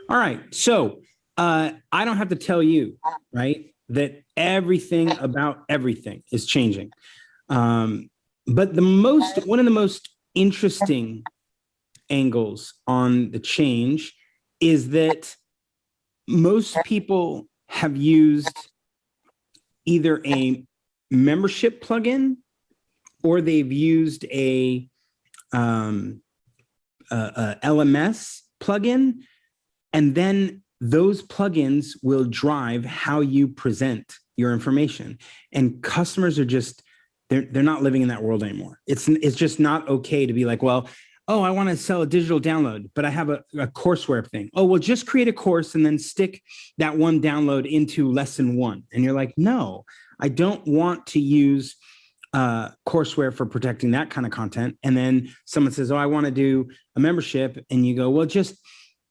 All right. So I don't have to tell you, right, that everything about everything is changing. But one of the most interesting angles on the change is that most people have used either a membership plugin or they've used a LMS plugin, and then those plugins will drive how you present your information. And customers are just, they're not living in that world anymore. It's just not okay to be like, well, oh, I want to sell a digital download, but I have a courseware thing. Oh, well, just create a course and then stick that one download into lesson one. And you're like, no, I don't want to use courseware for protecting that kind of content. And then someone says, oh, I want to do a membership. And you go, well, just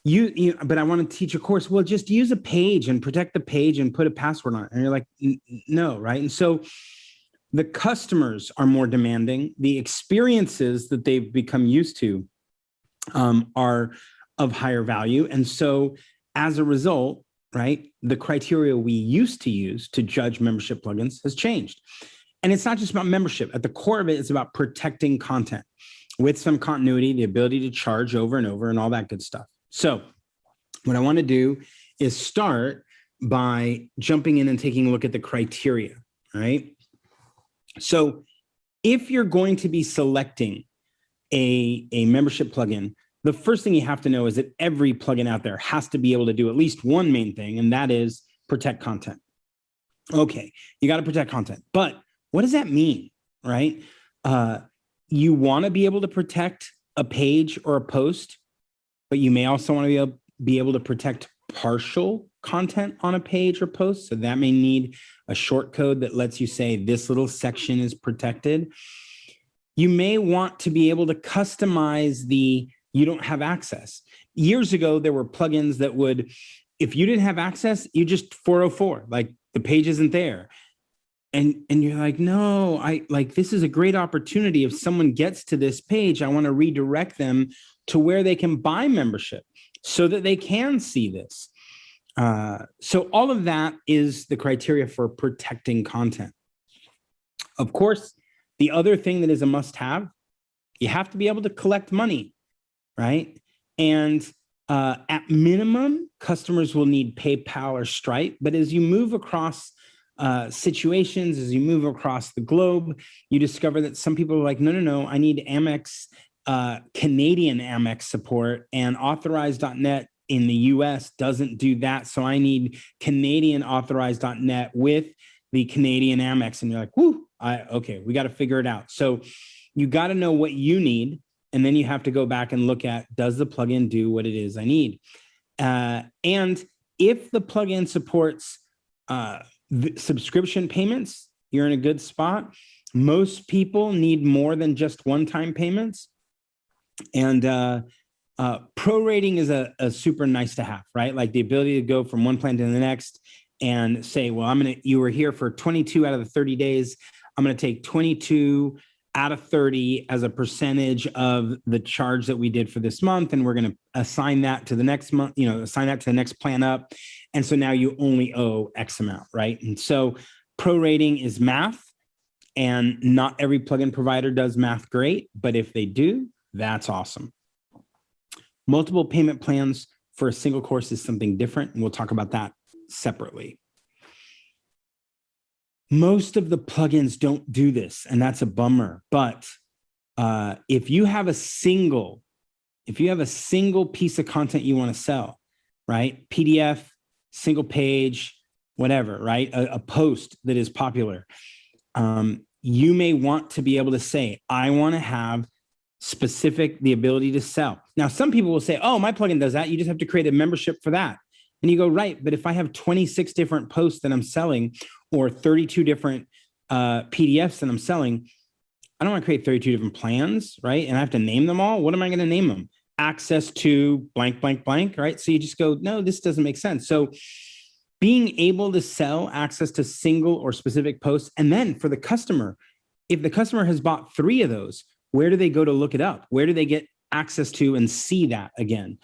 but I want to teach a course. Well, just use a page and protect the page and put a password on it. And you're like, no, right? And so the customers are more demanding. The experiences that they've become used to are of higher value. And so as a result, right, the criteria we used to use to judge membership plugins has changed. And it's not just about membership. At the core of it, it's about protecting content with some continuity, the ability to charge over and over and all that good stuff. So what I want to do is start by jumping in and taking a look at the criteria, right? So if you're going to be selecting a membership plugin, the first thing you have to know is that every plugin out there has to be able to do at least one main thing, and that is protect content. Okay, you got to protect content, but what does that mean, right? You want to be able to protect a page or a post, but you may also want to be able to protect partial content on a page or post. So that may need a short code that lets you say this little section is protected. You may want to be able to customize the you don't have access. Years ago, there were plugins that would, if you didn't have access, you just 404, like the page isn't there. And you're like, no, this is a great opportunity. If someone gets to this page, I want to redirect them to where they can buy membership so that they can see this. So all of that is the criteria for protecting content. Of course, the other thing that is a must-have, you have to be able to collect money, right? And at minimum, customers will need PayPal or Stripe. But as you move across situations, as you move across the globe, you discover that some people are like, no, I need Amex, Canadian Amex support, and authorized.net in the US doesn't do that. So I need Canadian authorized.net with the Canadian Amex. And you're like, whoo, okay, we got to figure it out. So you got to know what you need. And then you have to go back and look at, does the plugin do what it is I need? And if the plugin supports subscription payments, you're in a good spot. Most people need more than just one-time payments. And prorating is a super nice to have, right? Like the ability to go from one plan to the next and say, well, you were here for 22 out of the 30 days. I'm going to take 22 out of 30 as a percentage of the charge that we did for this month. And we're going to assign that to the next month, assign that to the next plan up. And so now you only owe X amount, right? And so prorating is math, and not every plugin provider does math great, but if they do, that's awesome. Multiple payment plans for a single course is something different, and we'll talk about that separately. Most of the plugins don't do this, and that's a bummer. But if you have a single piece of content you want to sell, right? PDF, single page, whatever, right? A post that is popular. You may want to be able to say, I want to have the ability to sell. Now, some people will say, oh, my plugin does that. You just have to create a membership for that. And you go, right, but if I have 26 different posts that I'm selling or 32 different PDFs that I'm selling, I don't want to create 32 different plans, right? And I have to name them all. What am I going to name them? Access to blank, blank, blank, right? So you just go, no, this doesn't make sense. So being able to sell access to single or specific posts, and then for the customer, if the customer has bought 3 of those, where do they go to look it up? Where do they get access to and see that again?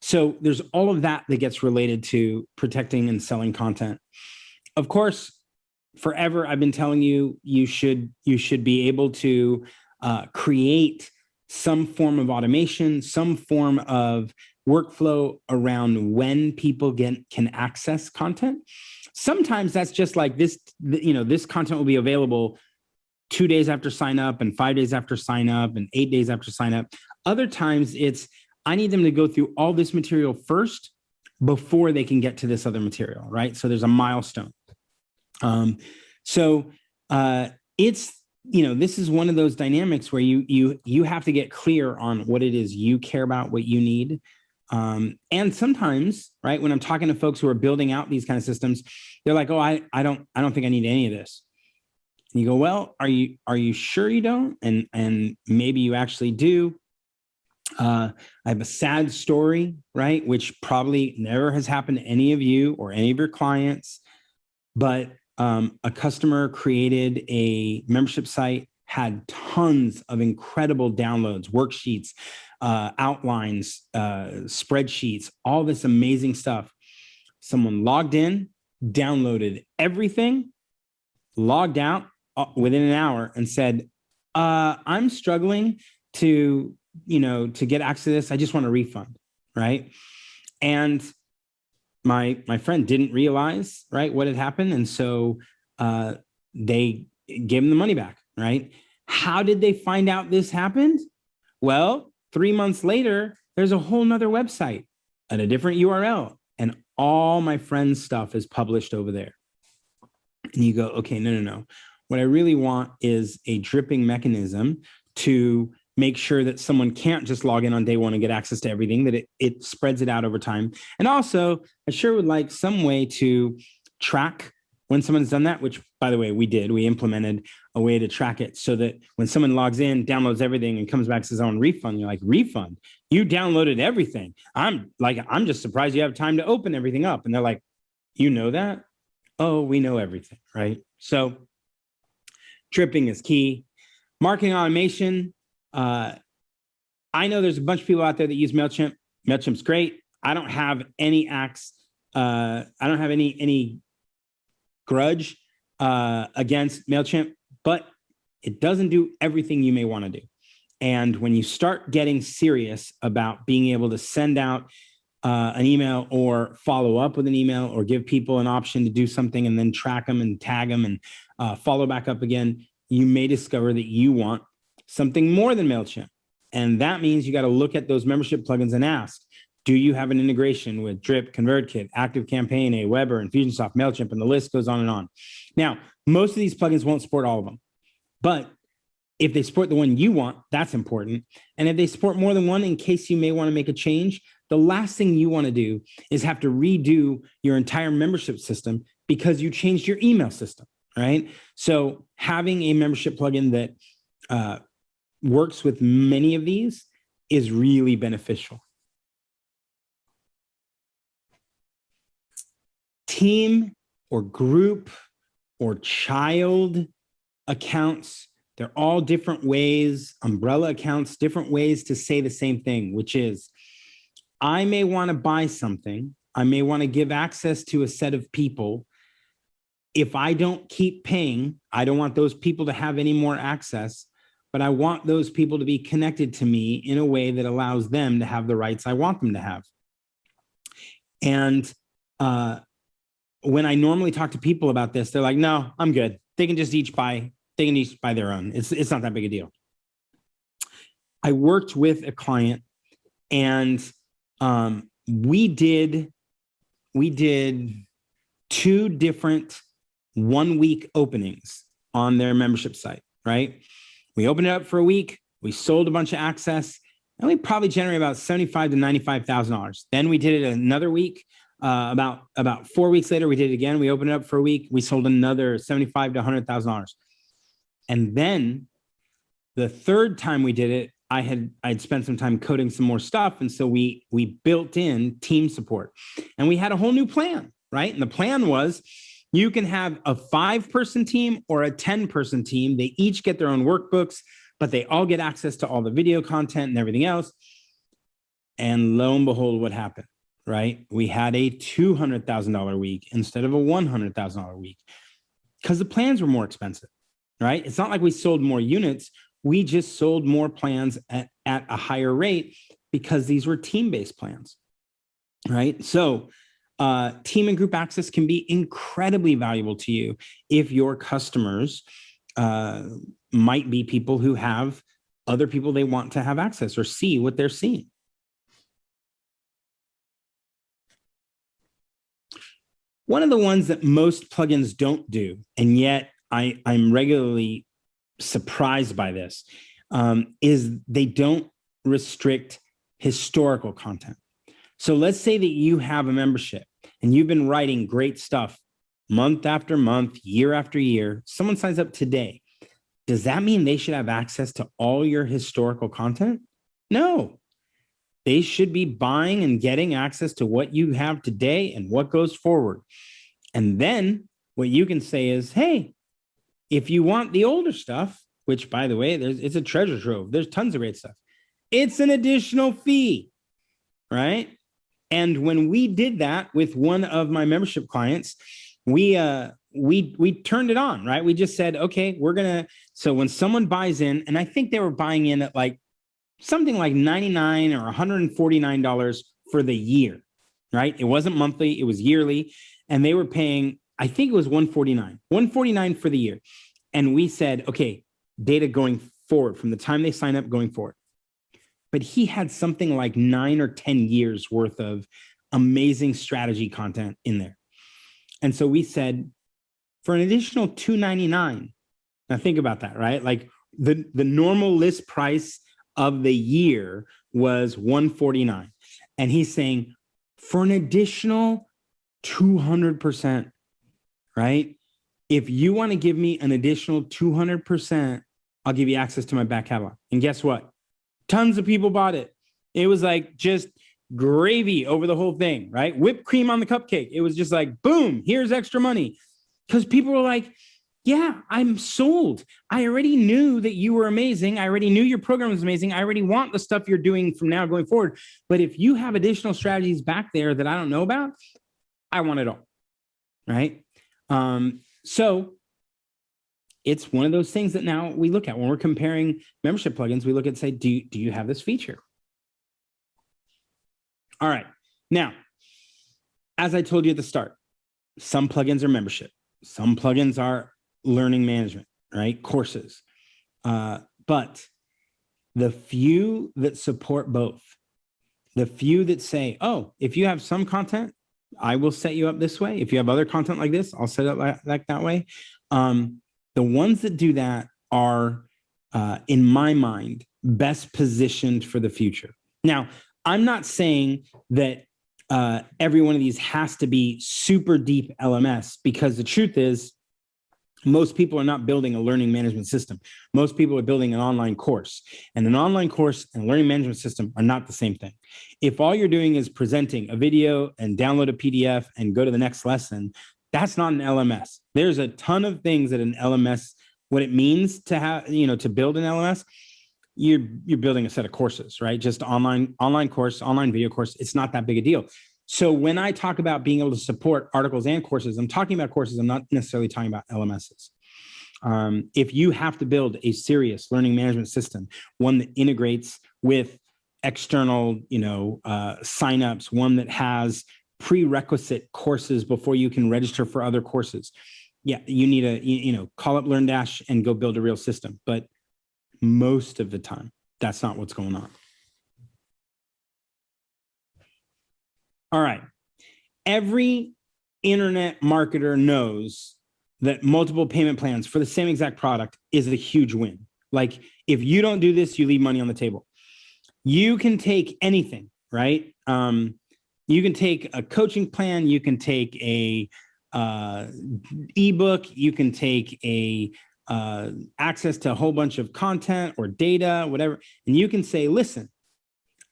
So there's all of that that gets related to protecting and selling content. Of course, forever I've been telling you, you should be able to create some form of automation, some form of workflow around when people can access content. Sometimes that's just like this, this content will be available 2 days after sign up and 5 days after sign up and 8 days after sign up. Other times it's, I need them to go through all this material first before they can get to this other material, right? So there's a milestone. It's, this is one of those dynamics where you have to get clear on what it is you care about, what you need. And sometimes, right, when I'm talking to folks who are building out these kind of systems, they're like, oh, I don't think I need any of this. And you go, well, are you sure you don't? And maybe you actually do. I have a sad story, right, which probably never has happened to any of you or any of your clients, but a customer created a membership site, had tons of incredible downloads, worksheets, outlines, spreadsheets, all this amazing stuff. Someone logged in, downloaded everything, logged out within an hour and said, I'm struggling to get access to this. I just want a refund, right? And my friend didn't realize, right, what had happened. And so they gave him the money back, right? How did they find out this happened? Well, 3 months later, there's a whole nother website at a different URL, and all my friend's stuff is published over there. And you go, okay, no. What I really want is a dripping mechanism to make sure that someone can't just log in on day one and get access to everything, that it spreads it out over time. And also, I sure would like some way to track when someone's done that, which, by the way, we implemented a way to track it so that when someone logs in, downloads everything, and comes back to his own refund, you're like, refund? You downloaded everything. I'm just surprised you have time to open everything up. And they're like, you know that? Oh, we know everything, right? So dripping is key. Marketing automation. I know there's a bunch of people out there that use MailChimp. MailChimp's great. I don't have any I don't have any grudge against MailChimp, but it doesn't do everything you may want to do. And when you start getting serious about being able to send out an email or follow up with an email or give people an option to do something and then track them and tag them and follow back up again, you may discover that you want something more than MailChimp. And that means you got to look at those membership plugins and ask, do you have an integration with Drip, ConvertKit, ActiveCampaign, Aweber, Infusionsoft, MailChimp, and the list goes on and on. Now, most of these plugins won't support all of them, but if they support the one you want, that's important. And if they support more than one, in case you may want to make a change, the last thing you want to do is have to redo your entire membership system because you changed your email system, right? So having a membership plugin that works with many of these is really beneficial. Team or group or child accounts, they're all different ways, umbrella accounts, different ways to say the same thing, which is, I may want to buy something. I may want to give access to a set of people. If I don't keep paying, I don't want those people to have any more access, but I want those people to be connected to me in a way that allows them to have the rights I want them to have. And when I normally talk to people about this, they're like, no, I'm good. They can each buy their own. It's not that big a deal. I worked with a client and we did 2 different 1-week openings on their membership site, right? We opened it up for a week. We sold a bunch of access and we probably generated about $75,000 to $95,000. Then we did it another week. About 4 weeks later, we did it again. We opened it up for a week. We sold another $75,000 to $100,000. And then the third time we did it, I'd spent some time coding some more stuff. And so we built in team support and we had a whole new plan, right? And the plan was you can have a 5-person team or a 10-person team. They each get their own workbooks, but they all get access to all the video content and everything else. And lo and behold, what happened, right? We had a $200,000 week instead of a $100,000 week because the plans were more expensive, right? It's not like we sold more units. We just sold more plans at a higher rate because these were team-based plans, right? So team and group access can be incredibly valuable to you if your customers might be people who have other people they want to have access or see what they're seeing. One of the ones that most plugins don't do, and yet I'm regularly surprised by this, is they don't restrict historical content. So let's say that you have a membership and you've been writing great stuff month after month, year after year. Someone signs up today. Does that mean they should have access to all your historical content? No. They should be buying and getting access to what you have today and what goes forward. And then what you can say is, hey, if you want the older stuff, which by the way, it's a treasure trove. There's tons of great stuff. It's an additional fee, right? And when we did that with one of my membership clients, we turned it on, right? We just said, okay, so when someone buys in, and I think they were buying in at like something like $99 or $149 for the year, right? It wasn't monthly, it was yearly. And they were paying, I think it was $149 for the year. And we said, okay, data going forward from the time they sign up going forward. But he had something like 9 or 10 years worth of amazing strategy content in there. And so we said, for an additional $299, now think about that, right? Like the normal list price of the year was $149. And he's saying, for an additional 200%, right? If you want to give me an additional 200%, I'll give you access to my back catalog. And guess what? Tons of people bought it. It was like just gravy over the whole thing, right? Whipped cream on the cupcake. It was just like, boom, here's extra money. Because people were like, yeah, I'm sold. I already knew that you were amazing. I already knew your program was amazing. I already want the stuff you're doing from now going forward. But if you have additional strategies back there that I don't know about, I want it all, right? So it's one of those things that now we look at when we're comparing membership plugins. We look at, say, do you have this feature? All right. Now, as I told you at the start, some plugins are membership. Some plugins are learning management, right? Courses. But the few that support both, the few that say, oh, if you have some content, I will set you up this way. If you have other content like this, I'll set it up like that way. The ones that do that are, in my mind, best positioned for the future. Now, I'm not saying that every one of these has to be super deep LMS, because the truth is most people are not building a learning management system. Most people are building an online course, and an online course and a learning management system are not the same thing. If all you're doing is presenting a video and download a PDF and go to the next lesson, that's not an LMS. There's a ton of things that an LMS, what it means to have, to build an LMS, you're building a set of courses, right? Just online course, online video course. It's not that big a deal. So when I talk about being able to support articles and courses, I'm talking about courses. I'm not necessarily talking about LMSs. If you have to build a serious learning management system, one that integrates with external, signups, one that has prerequisite courses before you can register for other courses, yeah, you need a, call up LearnDash and go build a real system. But most of the time, that's not what's going on. All right. Every internet marketer knows that multiple payment plans for the same exact product is a huge win. Like, if you don't do this, you leave money on the table. You can take anything, right? You can take a coaching plan. You can take a ebook. You can take a access to a whole bunch of content or data, whatever. And you can say, listen,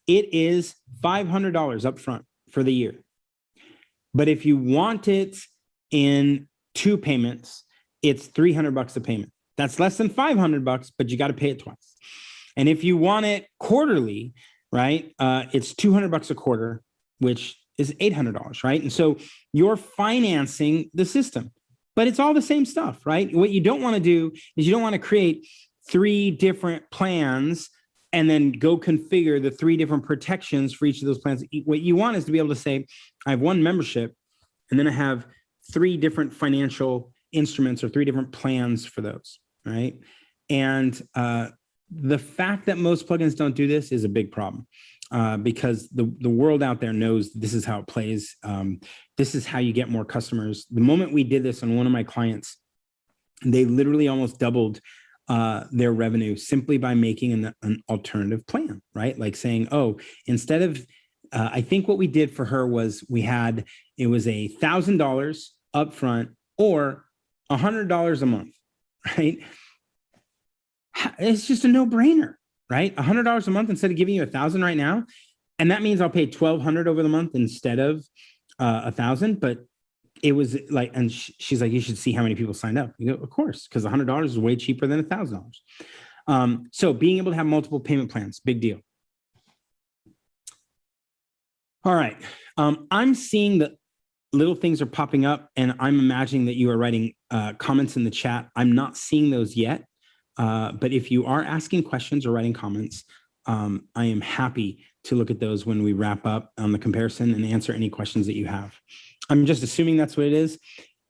it is $500 up front for the year. But if you want it in 2 payments, it's $300 a payment. That's less than $500, but you got to pay it twice. And if you want it quarterly, right? It's $200 a quarter, which is $800, right? And so you're financing the system, but it's all the same stuff, right? What you don't want to do is you don't want to create 3 different plans and then go configure the 3 different protections for each of those plans. What you want is to be able to say, I have one membership, and then I have 3 different financial instruments or 3 different plans for those, right? And the fact that most plugins don't do this is a big problem, because the world out there knows this is how it plays. This is how you get more customers. The moment we did this on one of my clients, they literally almost doubled their revenue simply by making an alternative plan, right? Like saying, oh, instead of, I think what we did for her was it was $1,000 upfront or $100 a month, right? It's just a no-brainer, right? $100 a month instead of giving you $1,000 right now. And that means I'll pay $1,200 over the month instead of $1,000. But it was like, and she's like, you should see how many people signed up. You go, of course, because $100 is way cheaper than $1,000. So being able to have multiple payment plans, big deal. All right. I'm seeing that little things are popping up, and I'm imagining that you are writing comments in the chat. I'm not seeing those yet. But if you are asking questions or writing comments, I am happy to look at those when we wrap up on the comparison and answer any questions that you have. I'm just assuming that's what it is.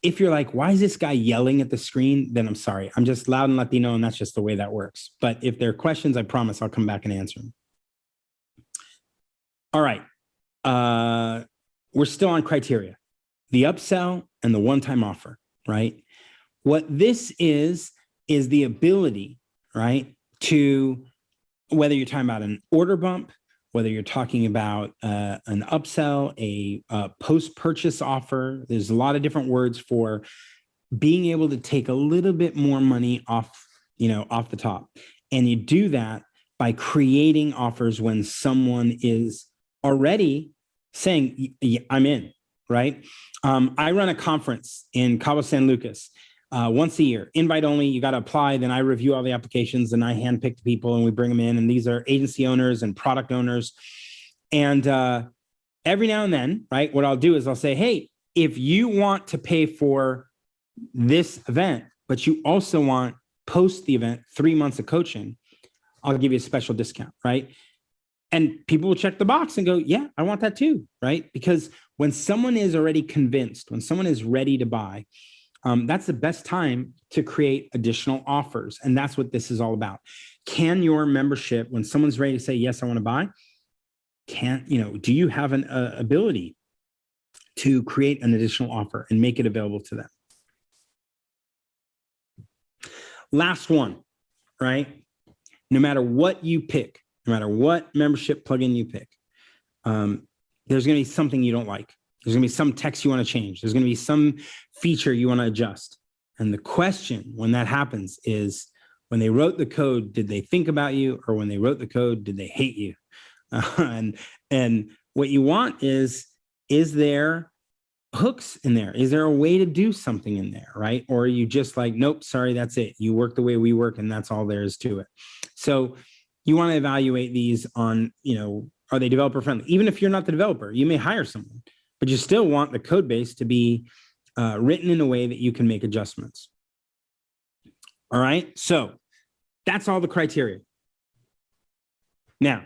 If you're like, why is this guy yelling at the screen? Then I'm sorry. I'm just loud and Latino, and that's just the way that works. But if there are questions, I promise I'll come back and answer them. All right. We're still on criteria. The upsell and the one-time offer, right? What this is the ability, right, to, whether you're talking about an order bump, whether you're talking about an upsell, a post-purchase offer, there's a lot of different words for being able to take a little bit more money off the top. And you do that by creating offers when someone is already saying, I'm in, right? I run a conference in Cabo San Lucas once a year, invite only. You got to apply. Then I review all the applications and I handpick the people and we bring them in. And these are agency owners and product owners. And every now and then, right, what I'll do is I'll say, hey, if you want to pay for this event, but you also want post the event 3 months of coaching, I'll give you a special discount, right? And people will check the box and go, yeah, I want that too, right? Because when someone is already convinced, when someone is ready to buy, that's the best time to create additional offers. And that's what this is all about. Can your membership, when someone's ready to say, yes, I want to buy, do you have an ability to create an additional offer and make it available to them? Last one, right? No matter what you pick, no matter what membership plugin you pick, there's going to be something you don't like. There's going to be some text you want to change. There's going to be some feature you want to adjust. And the question when that happens is, when they wrote the code, did they think about you? Or when they wrote the code, did they hate you? And what you want is there hooks in there? Is there a way to do something in there, right? Or are you just like, nope, sorry, that's it. You work the way we work and that's all there is to it. So you want to evaluate these on, are they developer friendly? Even if you're not the developer, you may hire someone, but you still want the code base to be written in a way that you can make adjustments. All right, so that's all the criteria. Now,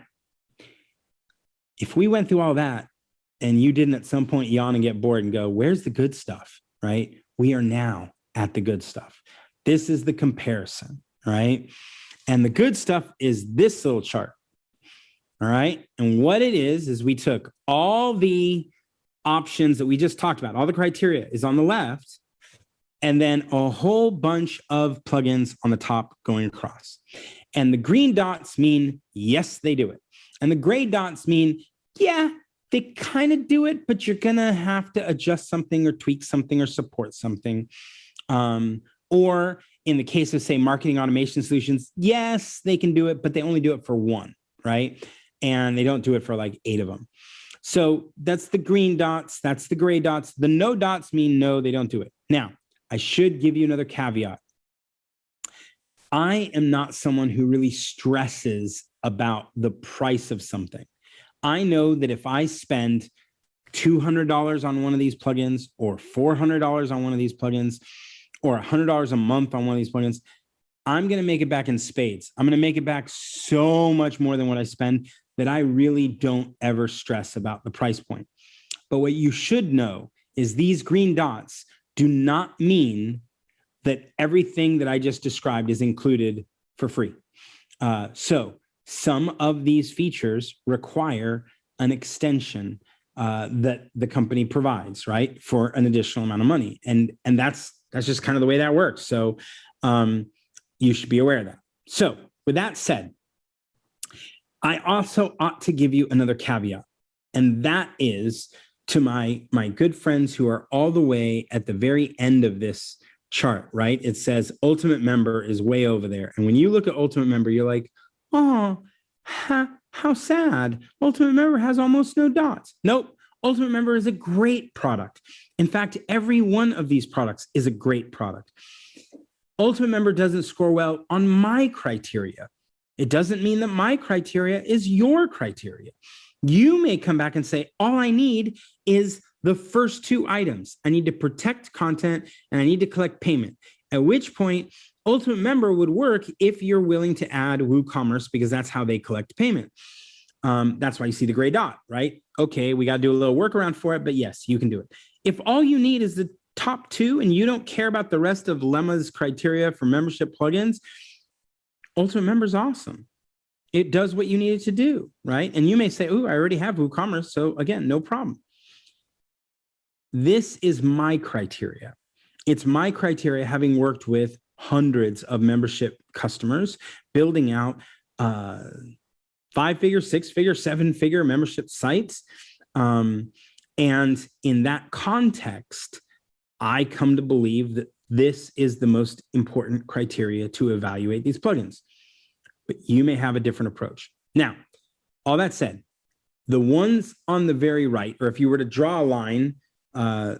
if we went through all that and you didn't at some point yawn and get bored and go, where's the good stuff, right? We are now at the good stuff. This is the comparison, right? And the good stuff is this little chart, all right? And what it is we took all the options that we just talked about, all the criteria is on the left, and then a whole bunch of plugins on the top going across. And the green dots mean, yes, they do it. And the gray dots mean, yeah, they kind of do it, but you're going to have to adjust something or tweak something or support something. Or in the case of, say, marketing automation solutions, yes, they can do it, but they only do it for one, right? And they don't do it for like 8 of them. So that's the green dots. That's the gray dots. The no dots mean no, they don't do it. Now, I should give you another caveat. I am not someone who really stresses about the price of something. I know that if I spend $200 on one of these plugins, or $400 on one of these plugins, or $100 a month on one of these plugins, I'm going to make it back in spades. I'm going to make it back so much more than what I spend that I really don't ever stress about the price point. But what you should know is these green dots do not mean that everything that I just described is included for free. So some of these features require an extension that the company provides, right, for an additional amount of money. And that's just kind of the way that works. So you should be aware of that. So with that said, I also ought to give you another caveat, and that is to my good friends who are all the way at the very end of this chart, right? It says Ultimate Member is way over there. And when you look at Ultimate Member, you're like, oh, how sad. Ultimate Member has almost no dots. Nope. Ultimate Member is a great product. In fact, every one of these products is a great product. Ultimate Member doesn't score well on my criteria. It doesn't mean that my criteria is your criteria. You may come back and say, all I need is the first two items. I need to protect content and I need to collect payment. At which point, Ultimate Member would work if you're willing to add WooCommerce, because that's how they collect payment. That's why you see the gray dot, right? Okay, we got to do a little workaround for it, but yes, you can do it. If all you need is the top two and you don't care about the rest of Lema's criteria for membership plugins, Ultimate Member is awesome. It does what you need it to do, right? And you may say, oh, I already have WooCommerce. So again, no problem. This is my criteria. It's my criteria, having worked with hundreds of membership customers, building out 5-figure, 6-figure, 7-figure membership sites. And in that context, I come to believe that this is the most important criteria to evaluate these plugins. But you may have a different approach. Now, all that said, the ones on the very right, or if you were to draw a line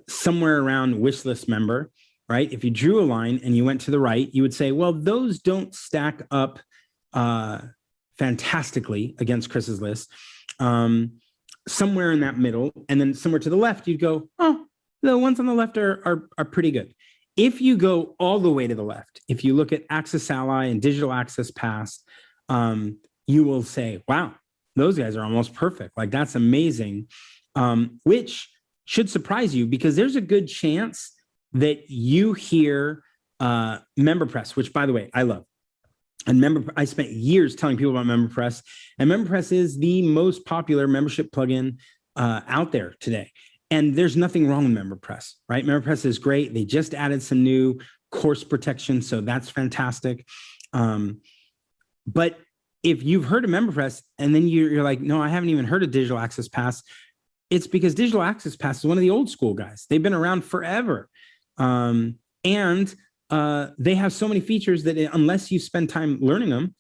somewhere around wishlist member, right? If you drew a line and you went to the right, you would say, well, those don't stack up fantastically against Chris's list. Somewhere in that middle, and then somewhere to the left, you'd go, oh, the ones on the left are pretty good. If you go all the way to the left, if you look at Access Ally and Digital Access Pass, you will say, wow, those guys are almost perfect. Like, that's amazing, which should surprise you, because there's a good chance that you hear MemberPress, which, by the way, I love. And I spent years telling people about MemberPress, and MemberPress is the most popular membership plugin out there today. And there's nothing wrong with MemberPress, right? MemberPress is great. They just added some new course protection, so that's fantastic. But if you've heard of MemberPress and then you're like, no, I haven't even heard of Digital Access Pass, it's because Digital Access Pass is one of the old school guys. They've been around forever. And they have so many features that unless you spend time learning them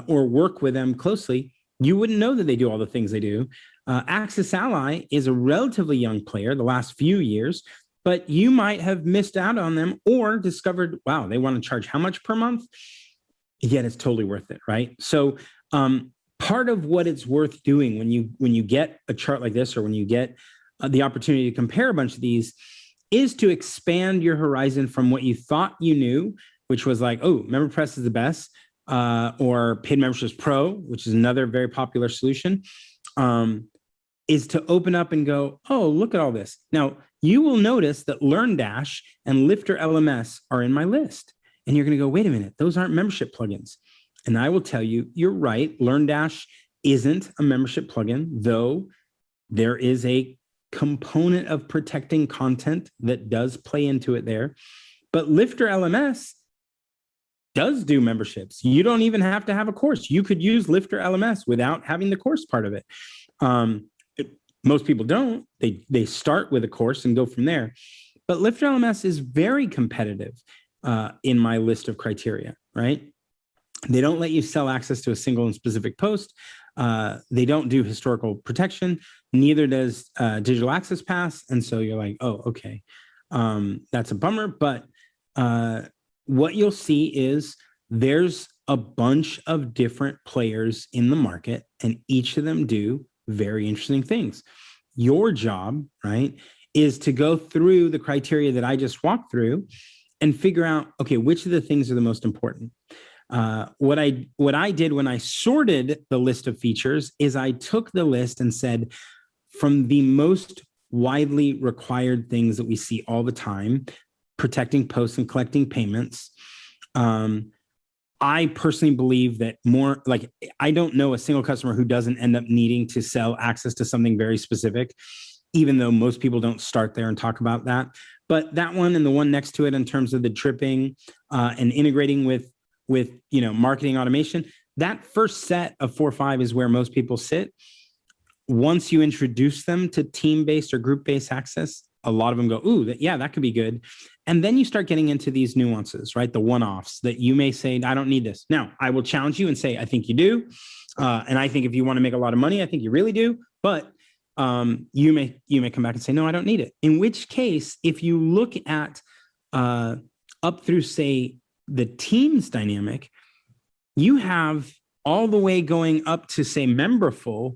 or work with them closely, you wouldn't know that they do all the things they do. Access Ally is a relatively young player the last few years, but you might have missed out on them or discovered, wow, they want to charge how much per month? Yet it's totally worth it, right? So part of what it's worth doing when you get a chart like this, or when you get the opportunity to compare a bunch of these, is to expand your horizon from what you thought you knew, which was like, oh, MemberPress is the best, or Paid Memberships Pro, which is another very popular solution, is to open up and go, oh, look at all this. Now, you will notice that LearnDash and Lifter LMS are in my list. And you're going to go, wait a minute, those aren't membership plugins. And I will tell you, you're right. LearnDash isn't a membership plugin, though there is a component of protecting content that does play into it there. But Lifter LMS does do memberships. You don't even have to have a course. You could use Lifter LMS without having the course part of it. Most people don't. They start with a course and go from there. But Lifter LMS is very competitive in my list of criteria, right? They don't let you sell access to a single and specific post. They don't do historical protection. Neither does Digital Access Pass. And so you're like, oh, okay, that's a bummer. But what you'll see is there's a bunch of different players in the market, and each of them do very interesting things. Your job, right, is to go through the criteria that I just walked through and figure out, okay, which of the things are the most important. What I did when I sorted the list of features is I took the list and said, from the most widely required things that we see all the time, protecting posts and collecting payments, I personally believe that more, like, I don't know a single customer who doesn't end up needing to sell access to something very specific, even though most people don't start there and talk about that. But that one and the one next to it in terms of the dripping and integrating with marketing automation, that first set of 4 or 5 is where most people sit. Once you introduce them to team-based or group-based access, a lot of them go, ooh, that could be good. And then you start getting into these nuances, right? The one-offs that you may say, I don't need this. Now, I will challenge you and say, I think you do. And I think if you want to make a lot of money, I think you really do. But you may come back and say, no, I don't need it. In which case, if you look at up through, say, the teams dynamic, you have all the way going up to, say, memberful.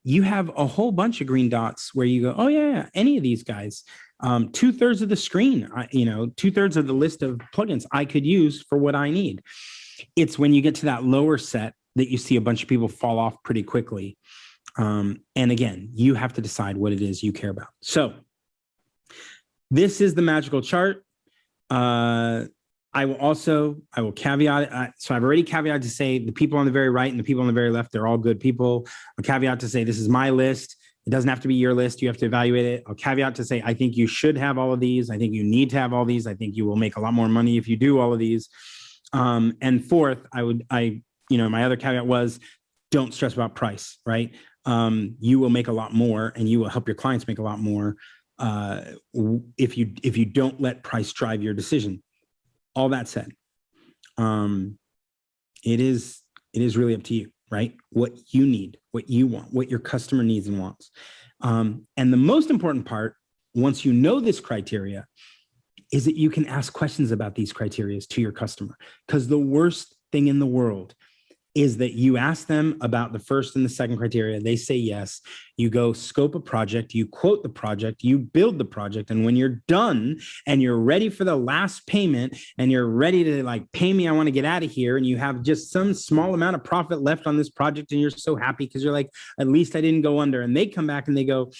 You have a whole bunch of green dots where you go, oh yeah, any of these guys. 2/3 of the screen, 2/3 of the list of plugins I could use for what I need. It's when you get to that lower set that you see a bunch of people fall off pretty quickly. And again, you have to decide what it is you care about. So this is the magical chart. I will caveat. So I've already caveated to say the people on the very right and the people on the very left, they're all good people. I'll caveat to say this is my list. It doesn't have to be your list. You have to evaluate it. I'll caveat to say I think you should have all of these. I think you need to have all these. I think you will make a lot more money if you do all of these. And fourth, my other caveat was don't stress about price, right? You will make a lot more and you will help your clients make a lot more if you don't let price drive your decision. All that said, it is really up to you, right? What you need, what you want, what your customer needs and wants. And the most important part, once you know this criteria, is that you can ask questions about these criteria to your customer. Because the worst thing in the world is that you ask them about the first and the second criteria, they say yes, you go scope a project, you quote the project, you build the project, and when you're done and you're ready for the last payment and you're ready to like, pay me, I want to get out of here, and you have just some small amount of profit left on this project and you're so happy because you're like, at least I didn't go under, and they come back and they go,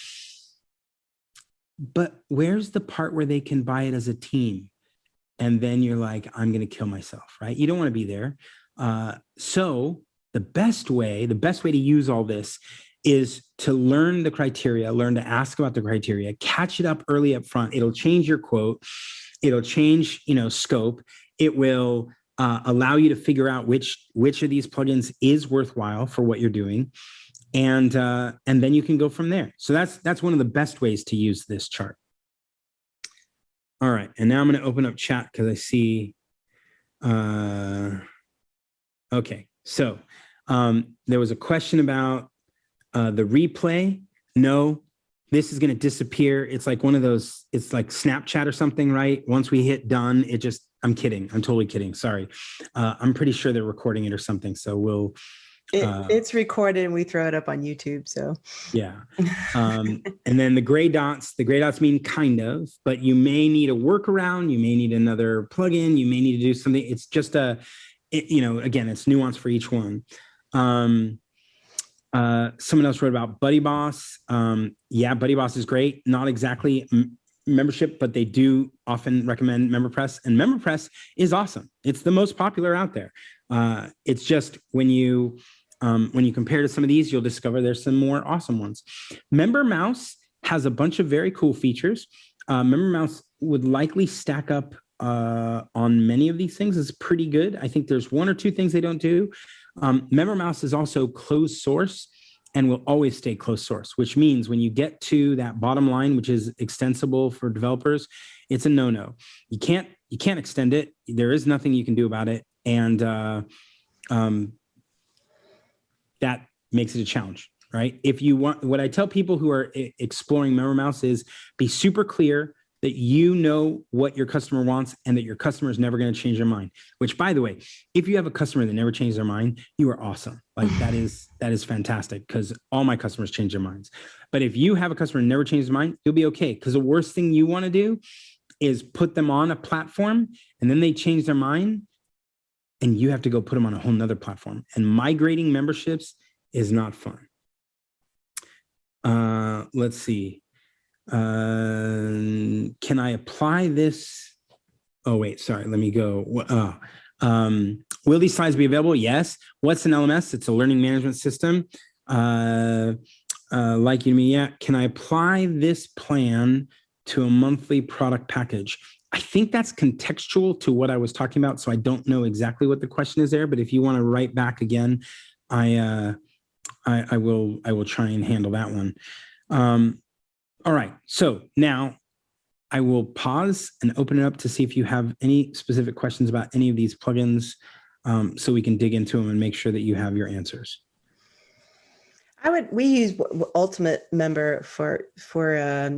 but where's the part where they can buy it as a team? And then you're like, I'm going to kill myself, right? You don't want to be there. So the best way to use all this is to learn the criteria, learn to ask about the criteria, catch it up early up front. It'll change your quote. It'll change, scope. It will allow you to figure out which of these plugins is worthwhile for what you're doing. And then you can go from there. So that's one of the best ways to use this chart. All right. And now I'm going to open up chat because I see, okay, so there was a question about the replay. No, this is going to disappear. It's like one of those, it's like Snapchat or something, right? Once we hit done, I'm kidding. I'm totally kidding. Sorry. I'm pretty sure they're recording it or something. So it's recorded and we throw it up on YouTube. So yeah. And then the gray dots mean kind of, but you may need a workaround. You may need another plugin. You may need to do something. It's just again, it's nuance for each one. Someone else wrote about Buddy Boss. Yeah, Buddy Boss is great. Not exactly membership, but they do often recommend MemberPress, and MemberPress is awesome. It's the most popular out there. It's just when you compare to some of these, you'll discover there's some more awesome ones. MemberMouse has a bunch of very cool features. MemberMouse would likely stack up on many of these things. Is pretty good. I think there's one or two things they don't do. MemberMouse is also closed source and will always stay closed source, which means when you get to that bottom line, which is extensible for developers, it's a no-no. You can't extend it. There is nothing you can do about it. And that makes it a challenge, right? If you want, what I tell people who are exploring MemberMouse is be super clear that you know what your customer wants and that your customer is never going to change their mind. Which, by the way, if you have a customer that never changes their mind, you are awesome. Like that is fantastic, because all my customers change their minds. But if you have a customer who never changes their mind, you'll be okay. Because the worst thing you want to do is put them on a platform and then they change their mind and you have to go put them on a whole nother platform. And migrating memberships is not fun. Let's see. Can I apply this? Oh, wait, sorry. Let me go. Will these slides be available? Yes. What's an LMS? It's a learning management system. Like Udemy, yeah. Can I apply this plan to a monthly product package? I think that's contextual to what I was talking about, so I don't know exactly what the question is there. But if you want to write back again, I will try and handle that one. All right, so now I will pause and open it up to see if you have any specific questions about any of these plugins, so we can dig into them and make sure that you have your answers. We use Ultimate Member for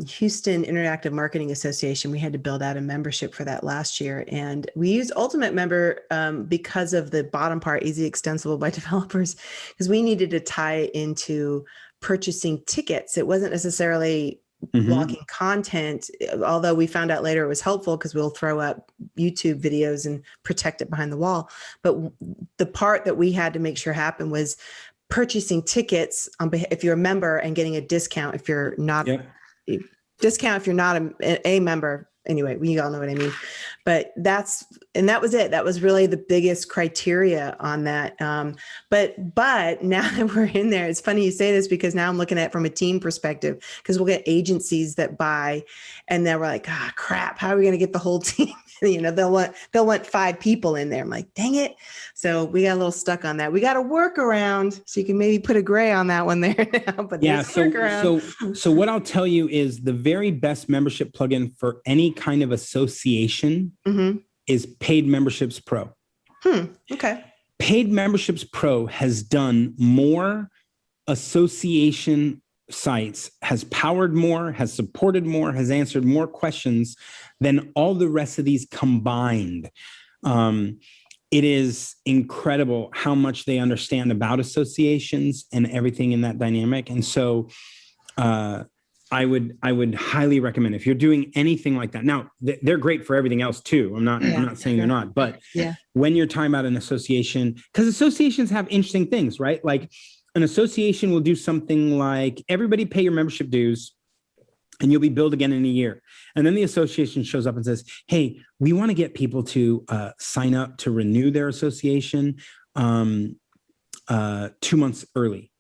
Houston Interactive Marketing Association. We had to build out a membership for that last year. And we use Ultimate Member because of the bottom part, easy extensible by developers, because we needed to tie into purchasing tickets. It wasn't necessarily blocking content, although we found out later it was helpful because we'll throw up YouTube videos and protect it behind the wall. But the part that we had to make sure happened was purchasing tickets if you're a member and getting a discount if you're not discount if you're not a member. Anyway, we all know what I mean. But that was it. That was really the biggest criteria on that. But now that we're in there, it's funny you say this, because now I'm looking at it from a team perspective, because we'll get agencies that buy and then we're like, crap, how are we going to get the whole team? They'll want 5 people in there. I'm like, dang it. So we got a little stuck on that. We got a workaround, so you can maybe put a gray on that one there now. But yeah, so what I'll tell you is the very best membership plugin for any kind of association is Paid Memberships Pro. Okay. Paid Memberships Pro has done more association sites, has powered more, has supported more, has answered more questions than all the rest of these combined. It is incredible how much they understand about associations and everything in that dynamic. And so I would highly recommend, if you're doing anything like that. Now, they're great for everything else too. I'm not saying they're not, but when you're talking about an association, because associations have interesting things, right? Like an association will do something like, everybody pay your membership dues and you'll be billed again in a year. And then the association shows up and says, hey, we want to get people to sign up to renew their association 2 months early.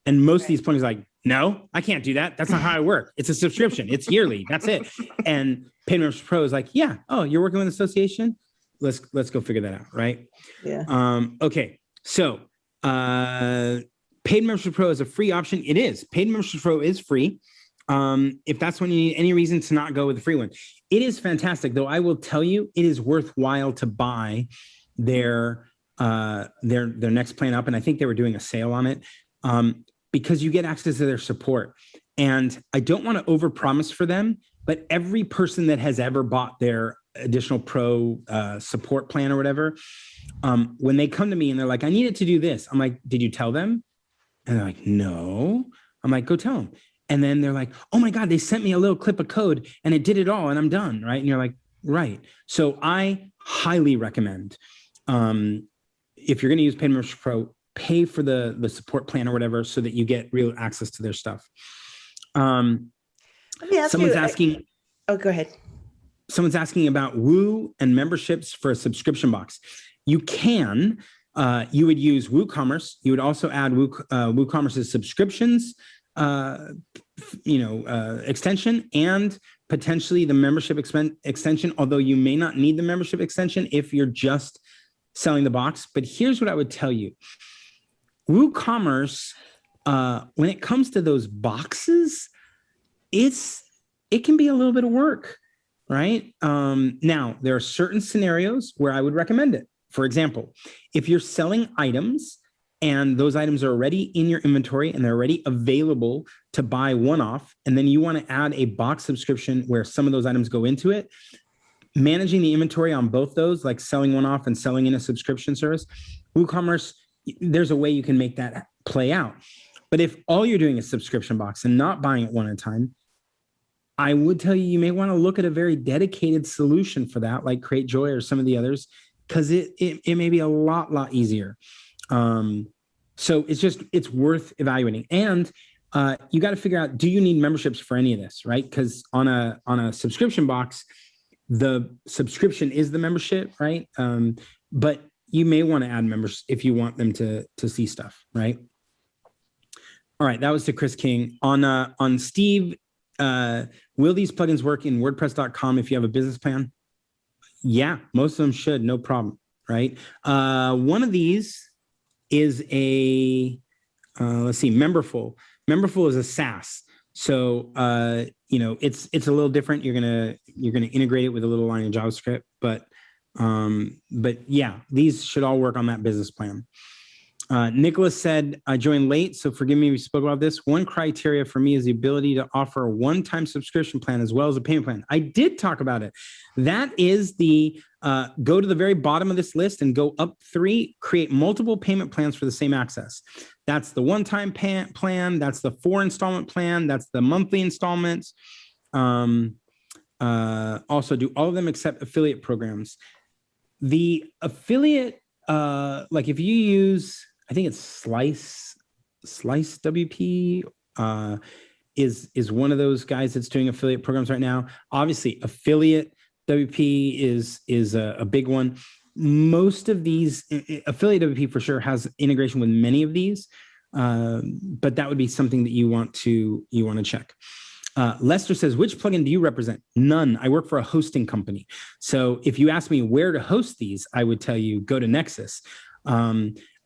And most of these plugins are like, no, I can't do that. That's not how I work. It's a subscription. It's yearly. That's it. And Paid Membership Pro is like, yeah, oh, you're working with an association? Let's go figure that out, right? Yeah. Okay, so Paid Membership Pro is a free option. It is. Paid Membership Pro is free. If that's when you need any reason to not go with the free one. It is fantastic, though. I will tell you, it is worthwhile to buy their next plan up. And I think they were doing a sale on it, because you get access to their support. And I don't want to overpromise for them, but every person that has ever bought their additional pro support plan or whatever, when they come to me and they're like, I need it to do this. I'm like, did you tell them? And they're like, no. I'm like, go tell them. And then they're like, oh my God, they sent me a little clip of code and it did it all and I'm done, right? And you're like, right. So I highly recommend, if you're going to use Paid Membership Pro, pay for the support plan or whatever so that you get real access to their stuff. Let me ask someone's you, asking. Oh, go ahead. Someone's asking about Woo and memberships for a subscription box. You can, you would use WooCommerce. You would also add WooCommerce's subscriptions, extension, and potentially the membership extension, although you may not need the membership extension if you're just selling the box. But here's what I would tell you. WooCommerce, when it comes to those boxes, it can be a little bit of work, right? Now, there are certain scenarios where I would recommend it. For example, if you're selling items and those items are already in your inventory and they're already available to buy one-off, and then you want to add a box subscription where some of those items go into it, managing the inventory on both those, like selling one-off and selling in a subscription service, WooCommerce, there's a way you can make that play out. But if all you're doing is subscription box and not buying it one at a time, I would tell you, you may want to look at a very dedicated solution for that, like Create Joy or some of the others, because it may be a lot easier. So it's worth evaluating. And you got to figure out, do you need memberships for any of this, right? Because on a subscription box, the subscription is the membership, right? But you may want to add members if you want them to see stuff, right? All right, that was to Chris King. On Steve, will these plugins work in WordPress.com if you have a business plan? Yeah, most of them should, no problem, right? One of these is a, let's see, Memberful. Memberful is a SaaS. So, it's a little different. You're gonna integrate it with a little line of JavaScript, but yeah, these should all work on that business plan. Nicholas said, I joined late, so forgive me if we spoke about this. One criteria for me is the ability to offer a one-time subscription plan as well as a payment plan. I did talk about it. That is the, go to the very bottom of this list and go up 3, create multiple payment plans for the same access. That's the one-time plan, that's the 4 installment plan, that's the monthly installments. Also do all of them except affiliate programs. The affiliate, like if you use, I think it's Slice WP is one of those guys that's doing affiliate programs right now. Obviously, affiliate WP is a big one. Most of these, affiliate WP for sure has integration with many of these, but that would be something that you want to check. Lester says, which plugin do you represent? None. I work for a hosting company. So if you ask me where to host these, I would tell you go to Nexus.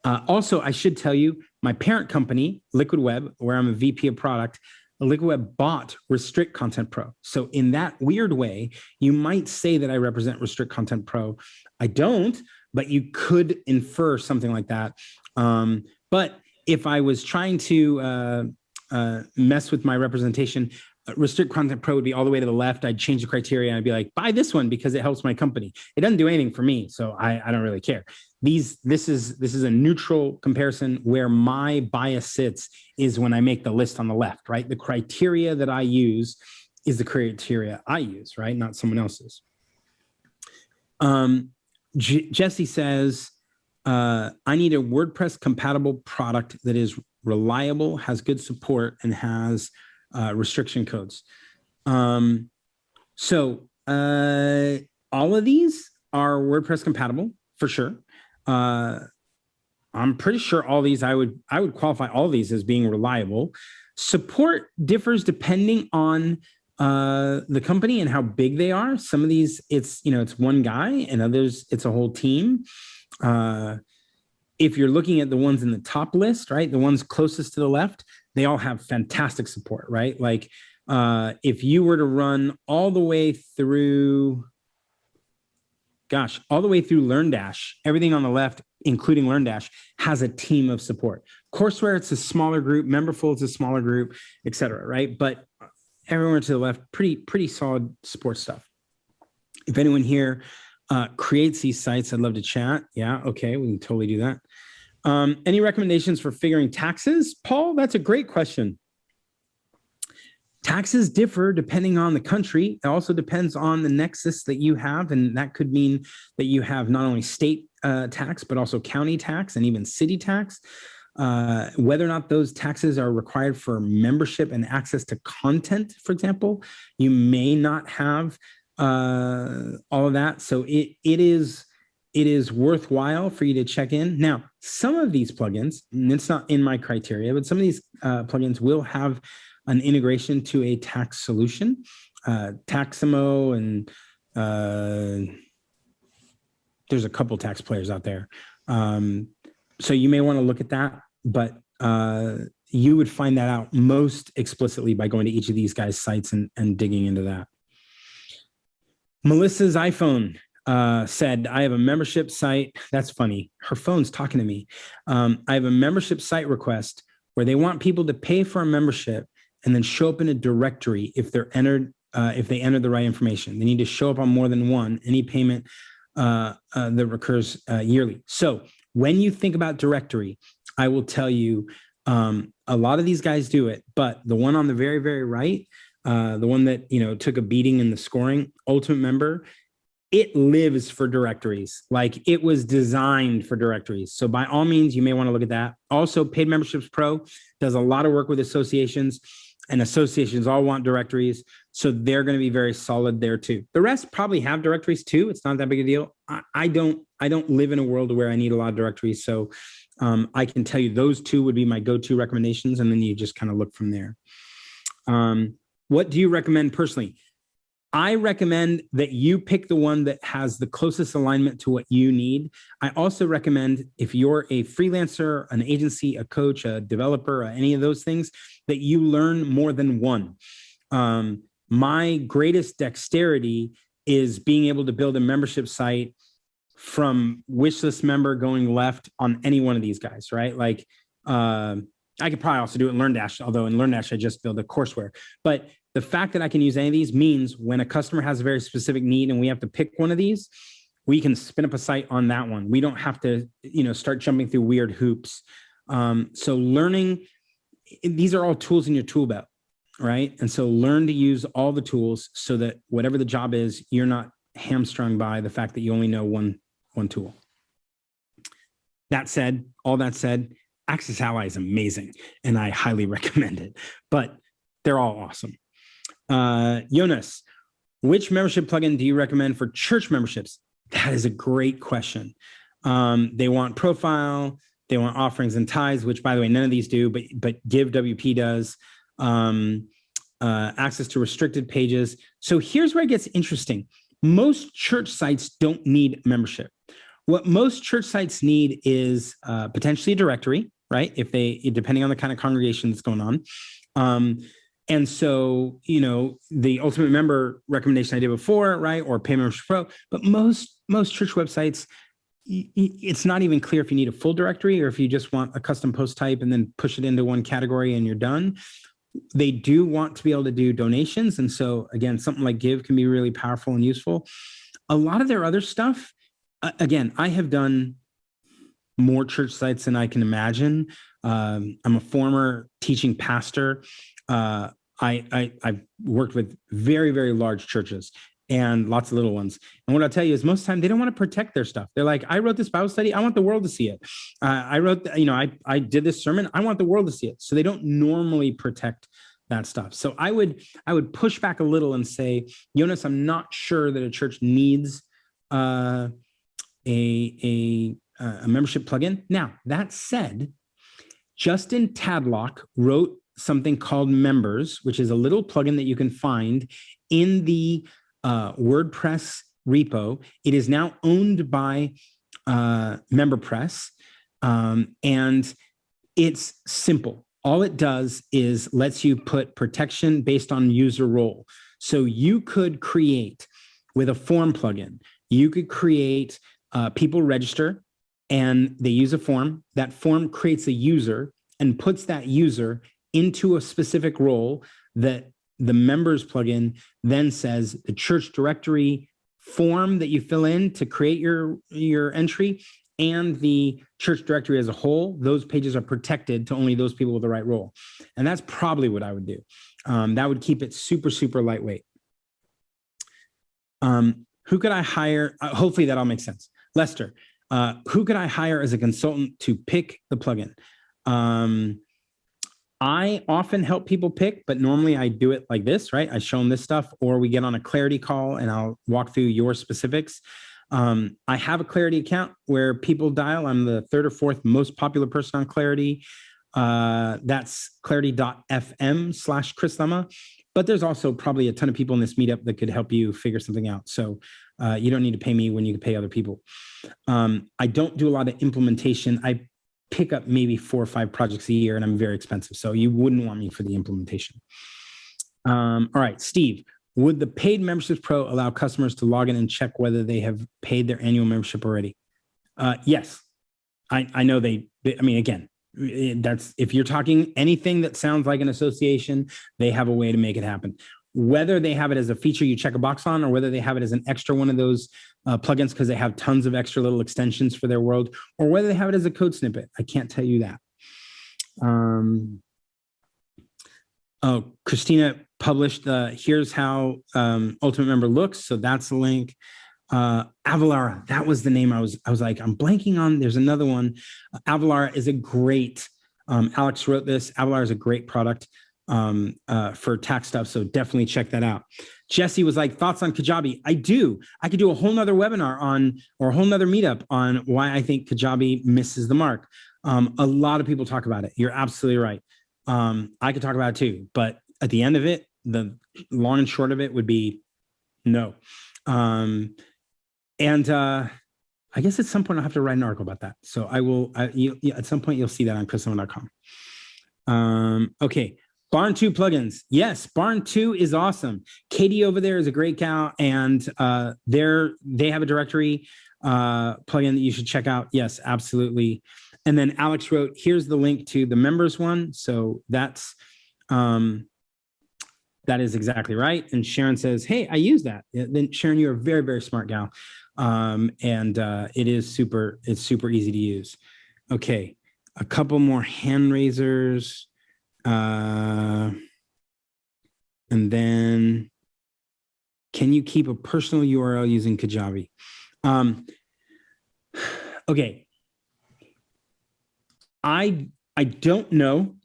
Also, I should tell you, my parent company, Liquid Web, where I'm a VP of product, Liquid Web bought Restrict Content Pro. So in that weird way, you might say that I represent Restrict Content Pro. I don't, but you could infer something like that. But if I was trying to mess with my representation, Restrict Content Pro would be all the way to the left. I'd change the criteria and I'd be like, buy this one because it helps my company. It doesn't do anything for me, so I don't really care. This is a neutral comparison. Where my bias sits is when I make the list on the left, right? The criteria that I use is the criteria I use, right? Not someone else's. Jesse says, I need a WordPress compatible product that is reliable, has good support, and has restriction codes. So all of these are WordPress compatible for sure. I'm pretty sure all these, I would qualify all these as being reliable. Support differs depending on the company and how big they are. Some of these, it's one guy, and others, it's a whole team. If you're looking at the ones in the top list, right, the ones closest to the left, they all have fantastic support, right? Like if you were to run all the way through, all the way through LearnDash, everything on the left, including LearnDash, has a team of support. Courseware, it's a smaller group. Memberful, it's a smaller group, et cetera, right? But everywhere to the left, pretty solid support stuff. If anyone here creates these sites, I'd love to chat. Yeah, okay, we can totally do that. Any recommendations for figuring taxes? Paul, that's a great question. Taxes differ depending on the country. It also depends on the nexus that you have, and that could mean that you have not only state tax, but also county tax and even city tax. Whether or not those taxes are required for membership and access to content, for example, you may not have all of that. So it is worthwhile for you to check in. Now, some of these plugins, and it's not in my criteria, but some of these plugins will have an integration to a tax solution, Taximo, and there's a couple tax players out there. So you may want to look at that, but you would find that out most explicitly by going to each of these guys' sites and digging into that. Melissa's iPhone. said, I have a membership site. That's funny. Her phone's talking to me. I have a membership site request where they want people to pay for a membership and then show up in a directory if they're entered, if they entered the right information. They need to show up on more than one, any payment that recurs yearly. So when you think about directory, I will tell you, a lot of these guys do it, but the one on the very, very right, the one that, took a beating in the scoring, Ultimate Member, it lives for directories. Like, it was designed for directories. So by all means, you may want to look at that. Also, Paid Memberships Pro does a lot of work with associations, and associations all want directories. So they're going to be very solid there too. The rest probably have directories too. It's not that big a deal. I don't live in a world where I need a lot of directories. So I can tell you those two would be my go-to recommendations. And then you just kind of look from there. What do you recommend personally? I recommend that you pick the one that has the closest alignment to what you need. I also recommend, if you're a freelancer, an agency, a coach, a developer, any of those things, that you learn more than one. My greatest dexterity is being able to build a membership site from wishlist member going left on any one of these guys, right? Like, I could probably also do it in LearnDash, although in LearnDash, I just build a courseware. But the fact that I can use any of these means when a customer has a very specific need and we have to pick one of these, we can spin up a site on that one. We don't have to, start jumping through weird hoops. So learning, these are all tools in your tool belt, right? And so learn to use all the tools so that whatever the job is, you're not hamstrung by the fact that you only know one tool. All that said, Access Ally is amazing and I highly recommend it, but they're all awesome. Jonas, which membership plugin do you recommend for church memberships? That is a great question. They want profile, they want offerings and tithes, which, by the way, none of these do, but Give WP does. Access to restricted pages. So here's where it gets interesting. Most church sites don't need membership. What most church sites need is potentially a directory, right? Depending on the kind of congregation that's going on. And so, the Ultimate Member recommendation I did before, right? Or Pay Membership Pro, but most church websites, it's not even clear if you need a full directory or if you just want a custom post type and then push it into one category and you're done. They do want to be able to do donations. And so again, something like Give can be really powerful and useful. A lot of their other stuff, again, I have done more church sites than I can imagine. I'm a former teaching pastor. I've worked with very, very large churches and lots of little ones. And what I'll tell you is most of the time they don't want to protect their stuff. They're like, I wrote this Bible study. I want the world to see it. I did this sermon. I want the world to see it. So they don't normally protect that stuff. So I would push back a little and say, Jonas, I'm not sure that a church needs a membership plugin. Now, that said, Justin Tadlock wrote something called Members, which is a little plugin that you can find in the WordPress repo. It is now owned by MemberPress, and it's simple. All it does is lets you put protection based on user role. So you could create, with a form plugin, you could create people register and they use a form. That form creates a user and puts that user into a specific role that the members plugin then says the church directory form that you fill in to create your entry and the church directory as a whole, those pages are protected to only those people with the right role. And that's probably what I would do. That would keep it super, super lightweight. Who could I hire? Hopefully that all makes sense. Lester, who could I hire as a consultant to pick the plugin? I often help people pick, but normally I do it like this, right? I show them this stuff, or we get on a Clarity call and I'll walk through your specifics. I have a Clarity account where people dial. I'm the third or fourth most popular person on Clarity. That's clarity.fm/Chris Lema. But there's also probably a ton of people in this meetup that could help you figure something out. So you don't need to pay me when you can pay other people. I don't do a lot of implementation. I pick up maybe 4 or 5 projects a year and I'm very expensive. So you wouldn't want me for the implementation. All right, Steve, would the paid memberships pro allow customers to log in and check whether they have paid their annual membership already? Yes. I know I mean, again, that's, if you're talking anything that sounds like an association, they have a way to make it happen. Whether they have it as a feature you check a box on, or whether they have it as an extra one of those plugins because they have tons of extra little extensions for their world, or whether they have it as a code snippet, I can't tell you that. Oh, Christina published here's how Ultimate Member looks. So that's the link. Avalara, that was the name I was like, I'm blanking on. There's another one. Avalara is a great, Alex wrote this. Avalara is a great product for tax stuff. So definitely check that out. Jesse was like, thoughts on Kajabi? I do. I could do a whole nother webinar on, or a whole nother meetup on why I think Kajabi misses the mark. A lot of people talk about it. You're absolutely right. I could talk about it too, but at the end of it, the long and short of it would be no. I guess at some point I'll have to write an article about that. So I will, at some point you'll see that on chrislema.com. Okay. Barn 2 plugins. Yes, Barn 2 is awesome. Katie over there is a great gal, and they have a directory plugin that you should check out. Yes, absolutely. And then Alex wrote, here's the link to the members one. So that's that is exactly right. And Sharon says, hey, I use that. Then Sharon, you're a very, very smart gal. It's super easy to use. Okay, a couple more hand raisers. And then, can you keep a personal URL using Kajabi? Okay. I don't know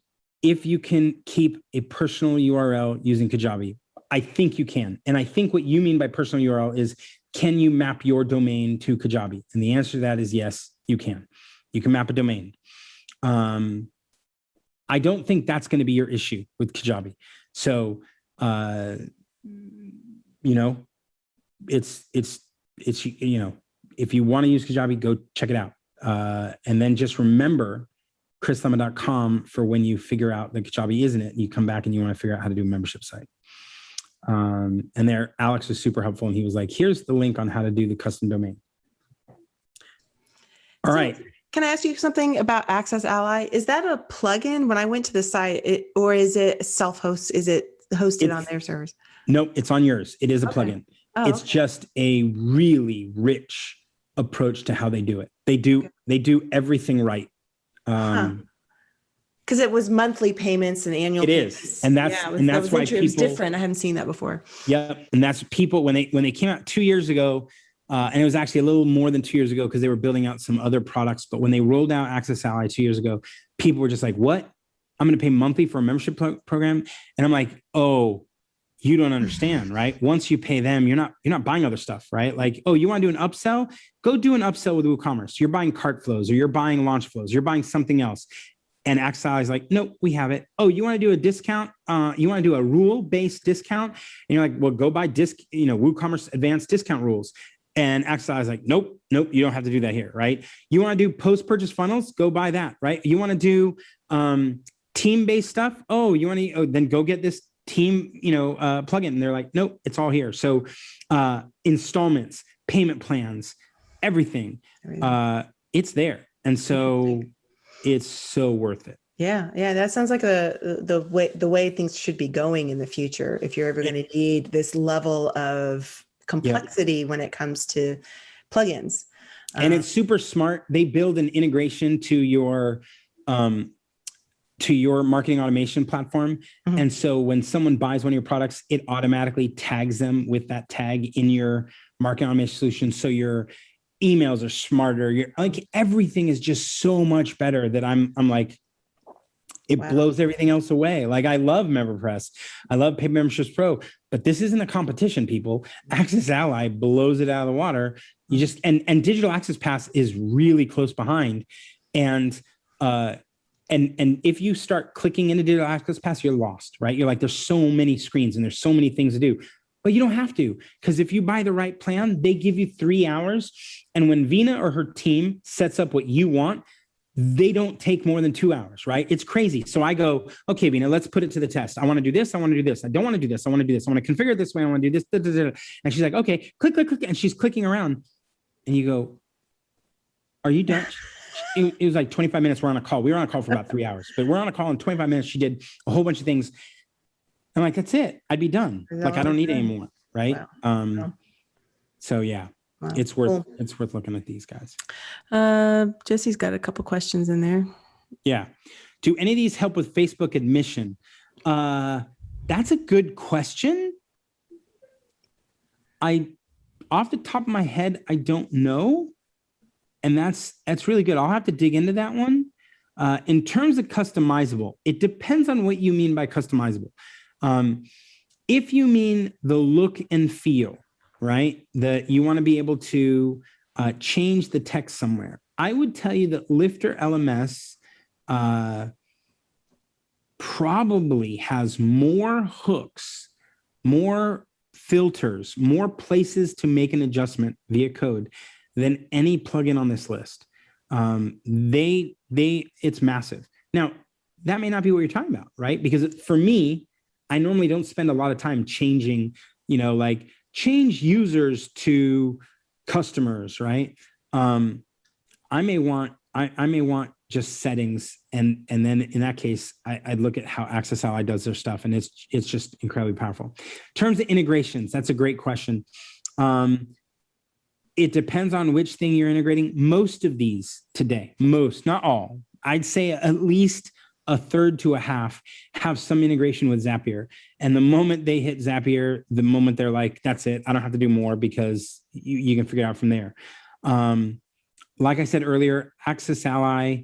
if you can keep a personal URL using Kajabi. I think you can. And I think what you mean by personal URL is, can you map your domain to Kajabi? And the answer to that is yes, you can. You can map a domain. I don't think that's going to be your issue with Kajabi. So, it's if you want to use Kajabi, go check it out. And then just remember chrislema.com for when you figure out that Kajabi isn't it, and you come back and you want to figure out how to do a membership site. And there, Alex was super helpful, and he was like, here's the link on how to do the custom domain. All right. Can I ask you something about Access Ally? Is that a plugin when I went to the site, or is it self-host? Is it hosted on their servers? Nope, it's on yours. It is a plugin. Oh, it's just a really rich approach to how they do it. They do everything right. Because it was monthly payments and annual payments. Is. And that's why people, it was different. I haven't seen that before. Yep. And that's people when they came out 2 years ago, and it was actually a little more than 2 years ago because they were building out some other products. But when they rolled out Access Ally 2 years ago, people were just like, what? I'm going to pay monthly for a membership program? And I'm like, oh, you don't understand, right? Once you pay them, you're not buying other stuff, right? Like, oh, you want to do an upsell? Go do an upsell with WooCommerce. You're buying cart flows, or you're buying launch flows. You're buying something else. And Access Ally is like, nope, we have it. Oh, you want to do a discount? You want to do a rule-based discount? And you're like, well, go buy WooCommerce advanced discount rules. And Access Ally is like, nope, you don't have to do that here, right? You want to do post-purchase funnels? Go buy that, right? You want to do team-based stuff? Oh, you want to? Then go get this team, plugin. And they're like, nope, it's all here. So installments, payment plans, everything, it's there. And so it's so worth it. Yeah. That sounds like the way things should be going in the future. If you're ever going to need this level of complexity when it comes to plugins. And it's super smart. They build an integration to your marketing automation platform. Mm-hmm. And so when someone buys one of your products, it automatically tags them with that tag in your marketing automation solution. So your emails are smarter. Everything is just so much better that I'm like, it blows everything else away. Like, I love MemberPress. I love Paid Memberships Pro, but this isn't a competition, people. Access Ally blows it out of the water. You just, and Digital Access Pass is really close behind. And if you start clicking into Digital Access Pass, you're lost, right? You're like, there's so many screens and there's so many things to do. But you don't have to, because if you buy the right plan, they give you 3 hours. And when Vina or her team sets up what you want, they don't take more than 2 hours, right? It's crazy. So I go, okay, Vina, let's put it to the test. I want to do this. I want to do this. I don't want to do this. I want to do this. I want to configure it this way. I want to do this. Da, da, da. And she's like, okay, click, click, click. And she's clicking around. And you go, are you done? It was like 25 minutes. We're on a call. We were on a call for about 3 hours, but we're on a call in 25 minutes. She did a whole bunch of things. I'm like, that's it. I'd be done. Like, I don't need any more. Right. Wow. So yeah. Wow. It's worth looking at these guys. Jesse's got a couple questions in there. Yeah. Do any of these help with Facebook admission? That's a good question. Off the top of my head, I don't know. And that's really good. I'll have to dig into that one. In terms of customizable, it depends on what you mean by customizable. If you mean the look and feel, right? That you want to be able to change the text somewhere. I would tell you that Lifter LMS probably has more hooks, more filters, more places to make an adjustment via code than any plugin on this list. It's massive. Now, that may not be what you're talking about, right? Because for me, I normally don't spend a lot of time changing, like change users to customers, right? I may want just settings, and then in that case, I'd look at how Access Ally does their stuff, and it's just incredibly powerful. In terms of integrations, that's a great question. It depends on which thing you're integrating. Most of these today, not all, I'd say at least a third to a half have some integration with Zapier. And the moment they hit Zapier, the moment they're like, that's it, I don't have to do more, because you can figure it out from there. Like I said earlier, Access Ally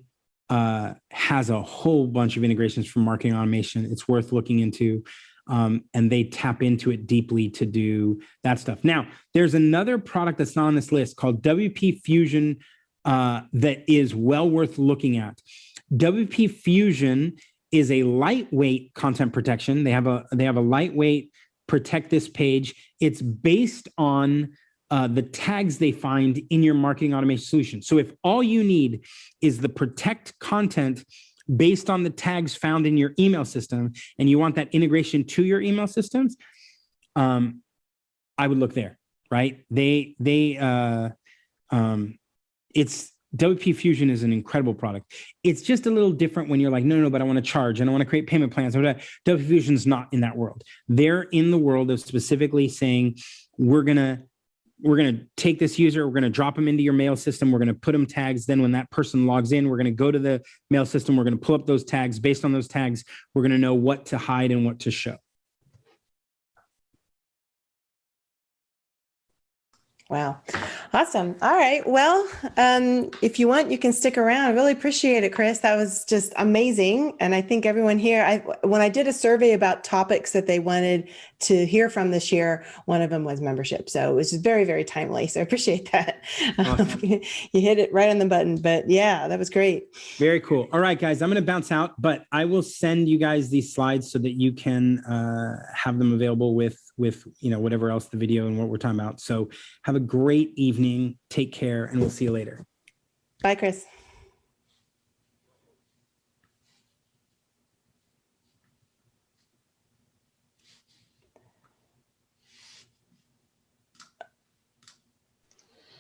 has a whole bunch of integrations for marketing automation. It's worth looking into. And they tap into it deeply to do that stuff. Now, there's another product that's not on this list called WP Fusion that is well worth looking at. WP Fusion is a lightweight content protection. They have a lightweight protect this page. It's based on the tags they find in your marketing automation solution. So if all you need is the protect content based on the tags found in your email system, and you want that integration to your email systems, I would look there, right? It's WP Fusion is an incredible product. It's just a little different when you're like, no, but I want to charge and I want to create payment plans. WP Fusion's not in that world. They're in the world of specifically saying, we're going to take this user, we're going to drop them into your mail system, we're going to put them tags. Then when that person logs in, we're going to go to the mail system, we're going to pull up those tags. Based on those tags, we're going to know what to hide and what to show. Wow. Awesome. All right. Well, if you want, you can stick around. I really appreciate it, Chris. That was just amazing. And I think everyone here, when I did a survey about topics that they wanted to hear from this year, one of them was membership. So it was just very, very timely. So I appreciate that. Awesome. You hit it right on the button, but yeah, that was great. Very cool. All right, guys, I'm going to bounce out, but I will send you guys these slides so that you can have them available with whatever else, the video and what we're talking about. So have a great evening. Take care, and we'll see you later. Bye, Chris.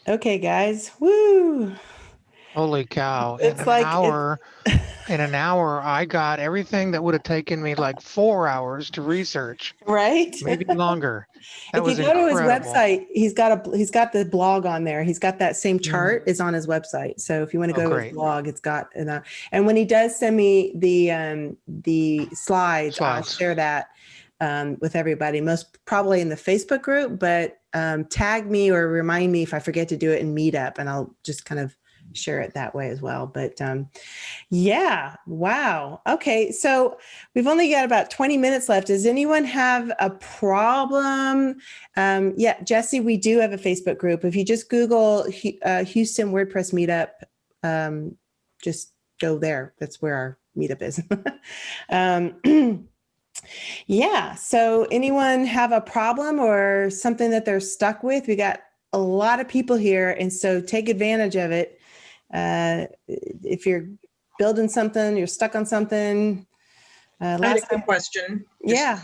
Okay, guys. Woo. Holy cow. It's like In an hour, I got everything that would have taken me like 4 hours to research. Right? Maybe longer. If you go to his website, he's got the blog on there. He's got that same chart is on his website. So if you want to go to his blog, it's got and when he does send me the slides, I'll share that with everybody, most probably in the Facebook group, but tag me or remind me if I forget to do it in Meetup, and I'll just kind of share it that way as well. But yeah, wow. Okay, so we've only got about 20 minutes left. Does anyone have a problem? Yeah, Jesse, we do have a Facebook group. If you just Google Houston WordPress Meetup, just go there. That's where our meetup is. Yeah, so anyone have a problem or something that they're stuck with? We got a lot of people here, and so take advantage of it. If you're building something, you're stuck on something. I had a Last quick time, question. yeah.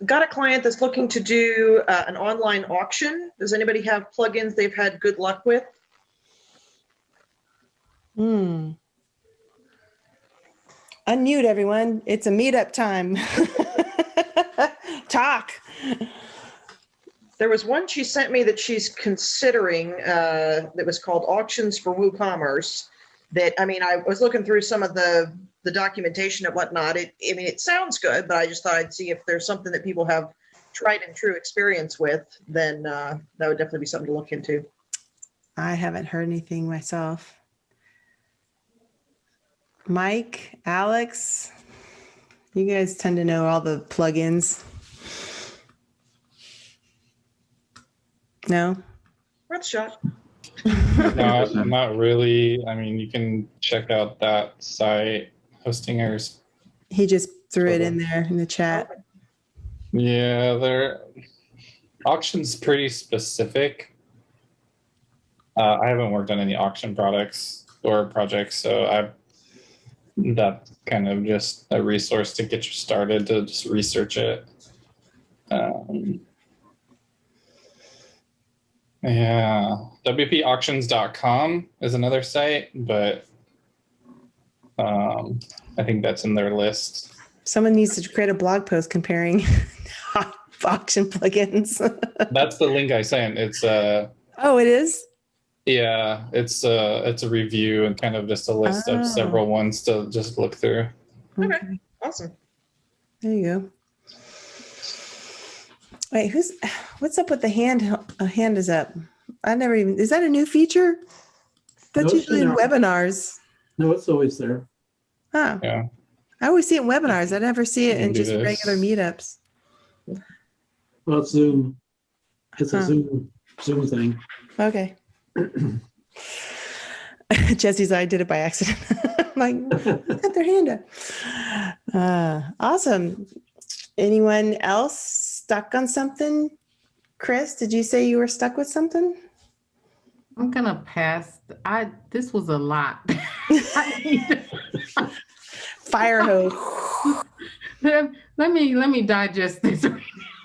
Got a client that's looking to do an online auction. Does anybody have plugins they've had good luck with? Unmute everyone. It's a meetup time. Talk. There was one she sent me that she's considering that was called Auctions for WooCommerce. That, I mean, I was looking through some of the documentation and whatnot. It sounds good, but I just thought I'd see if there's something that people have tried and true experience with, then that would definitely be something to look into. I haven't heard anything myself. Mike, Alex, you guys tend to know all the plugins. No? Worth a shot. No, not really. I mean, you can check out that site, Hostingers. He just threw it in there in the chat. Yeah, their auction's pretty specific. I haven't worked on any auction products or projects, so that's kind of just a resource to get you started to just research it. Yeah, WPauctions.com is another site, but I think that's in their list. Someone needs to create a blog post comparing auction plugins. That's the link I sent. It's oh, it is? yeah, it's a review and kind of just a list of several ones to just look through. Okay, awesome. There you go. Wait, what's up with the hand? A hand is up. Is that a new feature? That's No, usually in webinars. No, it's always there. Huh. Yeah. I always see it in webinars. I never see it You in can do just this. regular meetups. Well, it's Zoom. It's a Zoom thing. Okay. Jesse's I did it by accident. I'm like, got their hand up. Awesome. Anyone else stuck on something? Chris, did you say you were stuck with something? I'm gonna pass. This was a lot. Fire hose. let me digest this.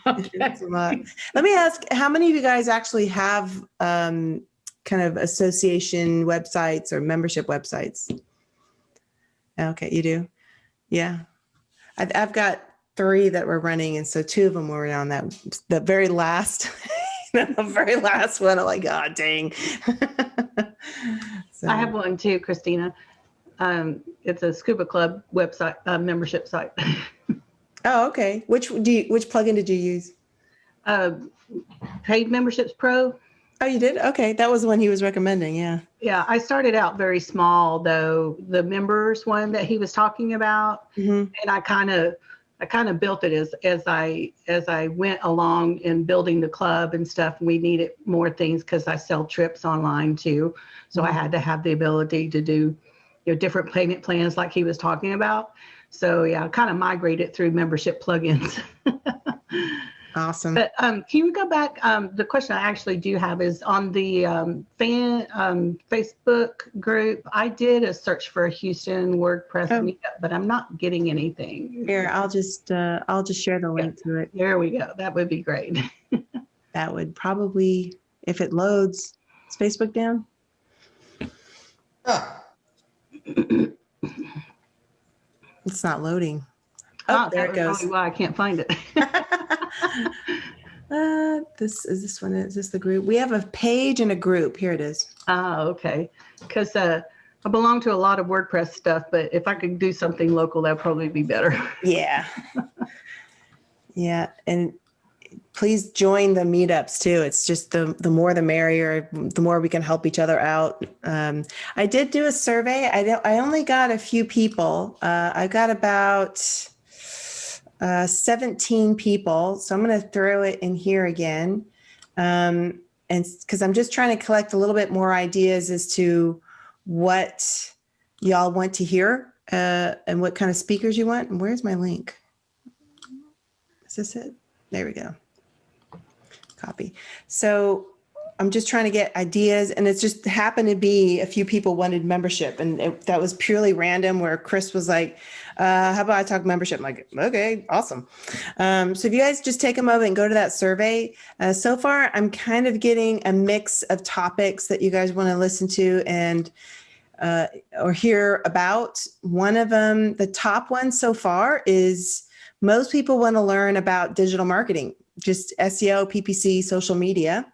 Okay. That's a lot. Let me ask, how many of you guys actually have kind of association websites or membership websites? Okay, you do? Yeah. I've got 3 that we're running, and so 2 of them were on the very last, the very last one. I'm like, oh, dang. So, I have one too, Christina. It's a scuba club website, membership site. oh, okay. Which plugin did you use? Paid Memberships Pro. Oh, you did? Okay. That was the one he was recommending. Yeah. Yeah, I started out very small though, the members one that he was talking about, and I kind of built it as I went along in building the club and stuff. We needed more things because I sell trips online too, so I had to have the ability to do different payment plans like he was talking about. So yeah, I kind of migrated through membership plugins. Awesome. But can you go back? The question I actually do have is on the Facebook group. I did a search for a Houston WordPress meetup, but I'm not getting anything. Here, I'll just share the link to it. There we go. That would be great. That would probably, if it loads, is Facebook down? It's not loading. Oh, there it goes. Probably why I can't find it. Is this the group? We have a page and a group. Here it is. Oh, okay. Because I belong to a lot of WordPress stuff, but if I could do something local, that'd probably be better. Yeah. Yeah. And please join the meetups too. It's just the more the merrier, the more we can help each other out. I did do a survey. I only got a few people. I got about 17 people. So I'm going to throw it in here again. And because I'm just trying to collect a little bit more ideas as to what y'all want to hear and what kind of speakers you want. And where's my link? Is this it? There we go. Copy. So I'm just trying to get ideas, and it's just happened to be a few people wanted membership, and that was purely random, where Chris was like, how about I talk membership? I'm like, okay, awesome. So if you guys just take a moment and go to that survey, so far I'm kind of getting a mix of topics that you guys want to listen to and or hear about. One of them, the top one so far, is most people want to learn about digital marketing, just SEO, PPC, social media.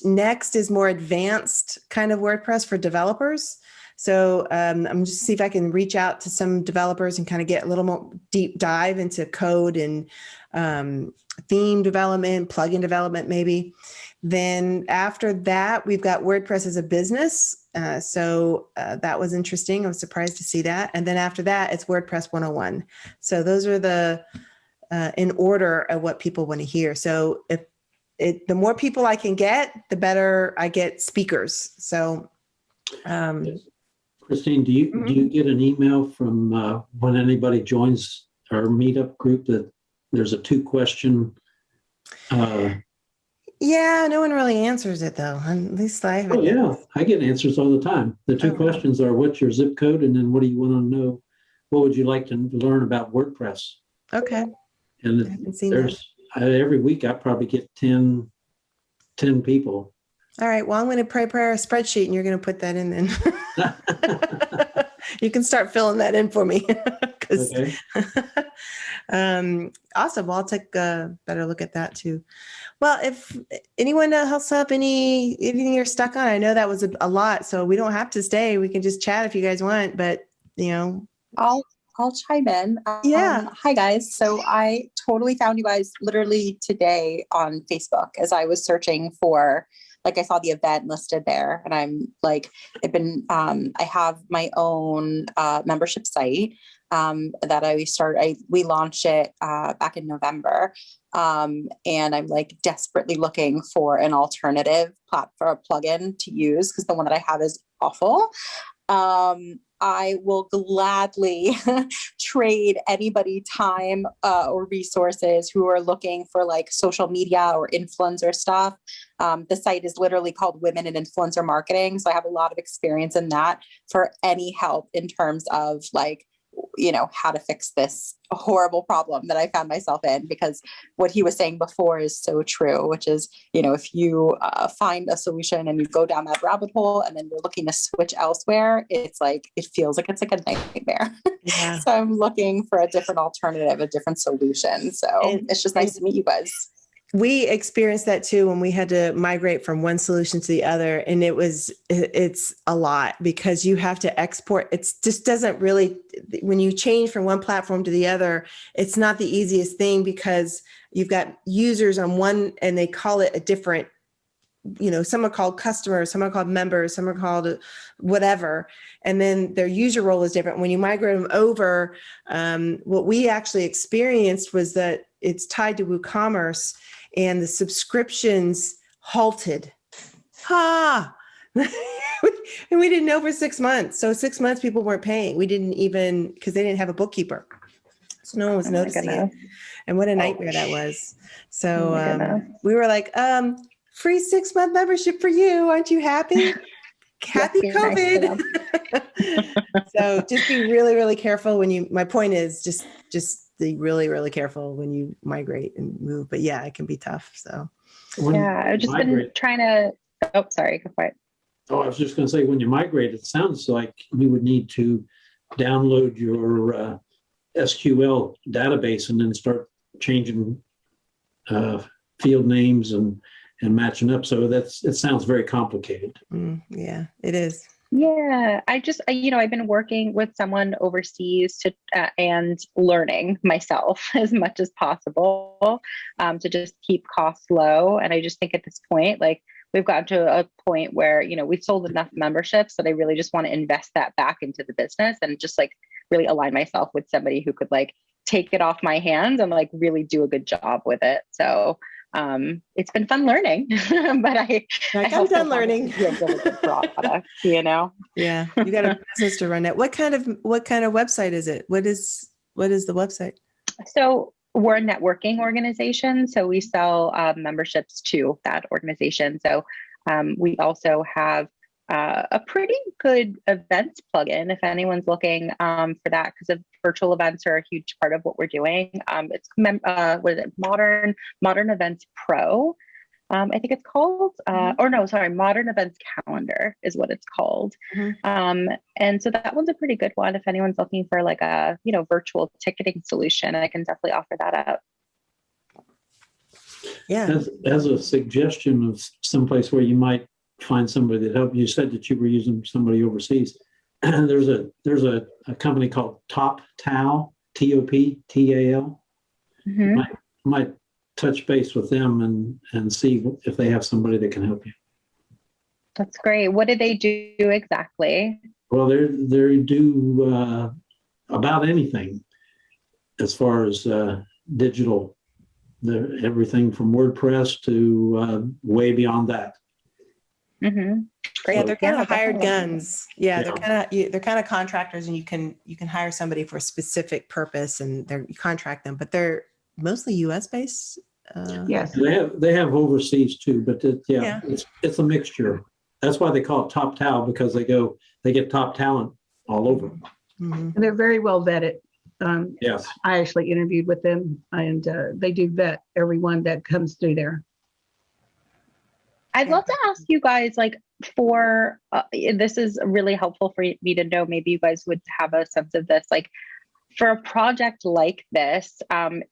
Next is more advanced kind of WordPress for developers. So I'm just see if I can reach out to some developers and kind of get a little more deep dive into code and theme development, plugin development, maybe. Then after that, we've got WordPress as a business. So that was interesting. I was surprised to see that. And then after that, it's WordPress 101. So those are the in order of what people want to hear. So if the more people I can get, the better I get speakers. So, Christine, do you get an email from when anybody joins our meetup group that there's a 2-question? Yeah, no one really answers it though. At least I haven't. Oh yeah, I get answers all the time. The 2 questions are, what's your zip code, and then what do you want to know? What would you like to learn about WordPress? Okay. And I haven't seen there's every week I probably get 10 people. All right. Well, I'm going to prepare a spreadsheet, and you're going to put that in then. You can start filling that in for me. Okay. Awesome. Well, I'll take a better look at that too. Well, if anyone else have anything you're stuck on, I know that was a lot, so we don't have to stay. We can just chat if you guys want, but I'll chime in. Yeah. Hi guys. So I totally found you guys literally today on Facebook as I was searching for, like, I saw the event listed there, and I'm like, I have my own membership site that we launched it back in November. And I'm like desperately looking for an alternative platform, a plugin to use, because the one that I have is awful. I will gladly trade anybody time or resources who are looking for like social media or influencer stuff. The site is literally called Women in Influencer Marketing. So I have a lot of experience in that for any help in terms of like, how to fix this horrible problem that I found myself in, because what he was saying before is so true, which is, if you find a solution and you go down that rabbit hole and then you're looking to switch elsewhere, it feels like it's like a nightmare. Yeah. So I'm looking for a different alternative, a different solution. So it's just nice to meet you guys. We experienced that too when we had to migrate from one solution to the other. And it's a lot, because you have to export. It just doesn't really, when you change from one platform to the other, it's not the easiest thing, because you've got users on one and they call it a different, some are called customers, some are called members, some are called whatever. And then their user role is different. When you migrate them over, what we actually experienced was that it's tied to WooCommerce, and the subscriptions halted. And we didn't know for 6 months. So 6 months people weren't paying. We didn't even, because they didn't have a bookkeeper. So no one was noticing it. And what a nightmare that was. So we were like, free 6-month membership for you. Aren't you happy? Happy COVID. Nice. So just be really, really careful my point is just be really, really careful when you migrate and move. But yeah, it can be tough. So I've just been trying to, sorry, go for it. I was just going to say, when you migrate, it sounds like you would need to download your SQL database and then start changing field names and matching up. So it sounds very complicated. Yeah, it is. Yeah, I've been working with someone overseas and learning myself as much as possible to just keep costs low. And I just think at this point, like, we've gotten to a point where, we've sold enough memberships that I really just want to invest that back into the business and just like really align myself with somebody who could like take it off my hands and like really do a good job with it. So it's been fun learning, but I'm done learning. A really good product, Yeah, you got a business to run it. What kind of website is it? What is the website? So we're a networking organization, so we sell memberships to that organization. So we also have a pretty good events plugin if anyone's looking for that, because virtual events are a huge part of what we're doing. It's what is it? Modern Events Pro. I think it's called, or no, sorry, Modern Events Calendar is what it's called. And so that one's a pretty good one. If anyone's looking for like a, virtual ticketing solution, I can definitely offer that up. Yeah. As a suggestion of someplace where you might find somebody that helped, you said that you were using somebody overseas. And there's a company called TopTal, TOPTAL. Might touch base with them and see if they have somebody that can help you. That's great. What do they do exactly? Well, they do about anything as far as digital. Everything from WordPress to way beyond that. Great. Yeah, they're kind of hired definitely. guns. Yeah, they're kind of contractors, and you can hire somebody for a specific purpose, and you contract them. But they're mostly U.S. based. Yes. They have overseas too, but it's a mixture. That's why they call it Top Tal, because they get top talent all over. And they're very well vetted. Yes. I actually interviewed with them, and they do vet everyone that comes through there. I'd love to ask you guys, like, for this is really helpful for me to know. Maybe you guys would have a sense of this, like, for a project like this,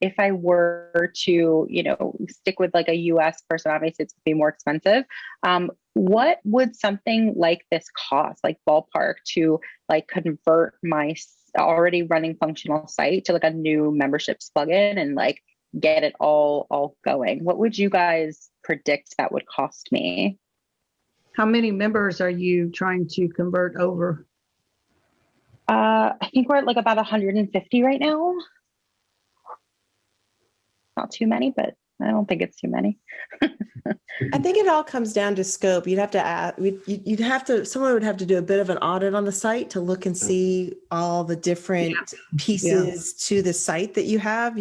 if I were to, stick with like a US person, obviously it's going to be more expensive. What would something like this cost, like ballpark, to like convert my already running functional site to like a new memberships plugin and like get it all going? What would you guys predict that would cost me? How many members are you trying to convert over? I think we're at like about 150 right now. Not too many, but I don't think it's too many. I think it all comes down to scope. You'd have to add, someone would have to do a bit of an audit on the site to look and see all the different pieces to the site that you have,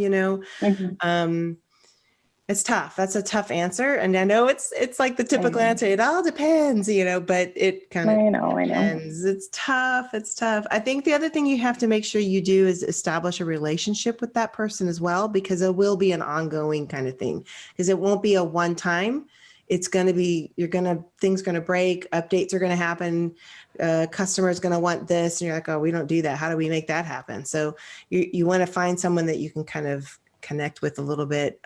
It's tough. That's a tough answer. And I know it's like the typical answer. It all depends, but it kind of depends. It's tough. It's tough. I think the other thing you have to make sure you do is establish a relationship with that person as well, because it will be an ongoing kind of thing, because it won't be a one time. It's going to be, things going to break, updates are going to happen. Customer's going to want this. And you're like, oh, we don't do that. How do we make that happen? So you want to find someone that you can kind of connect with a little bit,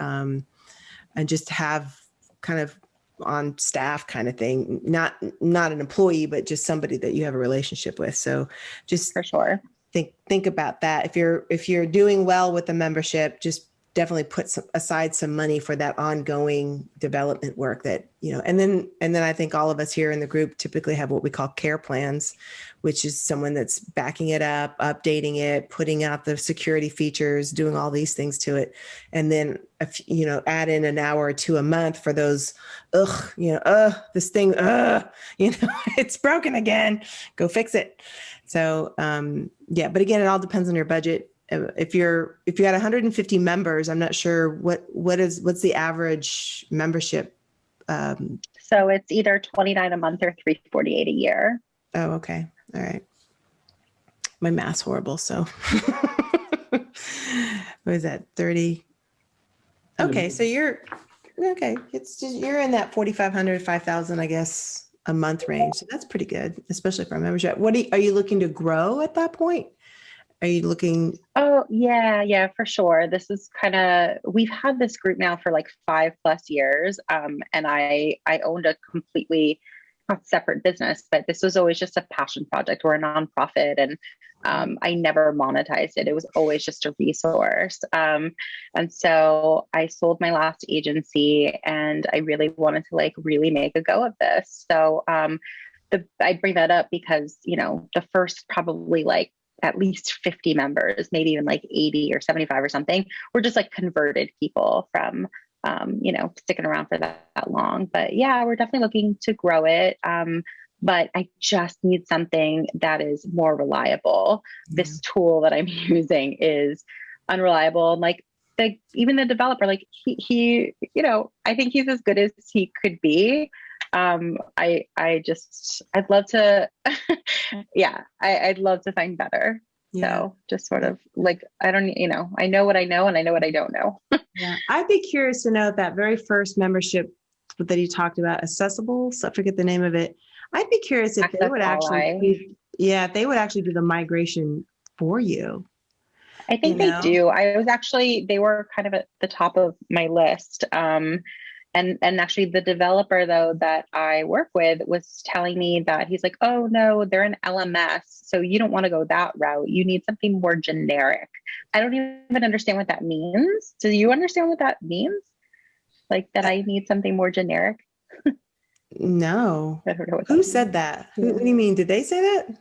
and just have kind of on staff kind of thing, not an employee, but just somebody that you have a relationship with. So just for sure, think about that. If you're doing well with the membership, just definitely put aside some money for that ongoing development work that, and then I think all of us here in the group typically have what we call care plans, which is someone that's backing it up, updating it, putting out the security features, doing all these things to it. And then, add in an hour or two a month for those, this thing, it's broken again, go fix it. So, but again, it all depends on your budget. If you got 150 members, I'm not sure what's the average membership. So it's either $29 a month or $348 a year. Oh, okay. All right. My math's horrible. So what is that? 30. Okay. So you're okay. You're in that 4,500, 5,000, I guess, a month range. So that's pretty good, especially for a membership. Are you looking to grow at that point? Are you looking? Oh, yeah, for sure. This is we've had this group now for like 5+ years. And I owned a completely not separate business, but this was always just a passion project. We're a nonprofit, and I never monetized it. It was always just a resource. And so I sold my last agency, and I really wanted to really make a go of this. So I bring that up because, the first probably at least 50 members, maybe even 80 or 75 or something, were just converted people from, sticking around for that long. But yeah, we're definitely looking to grow it. But I just need something that is more reliable. This tool that I'm using is unreliable. And even the developer, like he, I think he's as good as he could be. I'd love to, yeah, I'd love to find better. Yeah. So just sort of like, I know what I know and I know what I don't know. Yeah. I'd be curious to know if that very first membership that he talked about, Accessible, so I forget the name of it. I'd be curious if they would actually, if they would actually do the migration for you. I think they do. They were kind of at the top of my list. And actually the developer though that I work with was telling me that he's like, oh no, they're an LMS. So you don't want to go that route. You need something more generic. I don't even understand what that means. Do you understand what that means? Like that I need something more generic? No. I don't know what Who said that? What do you mean? Did they say that?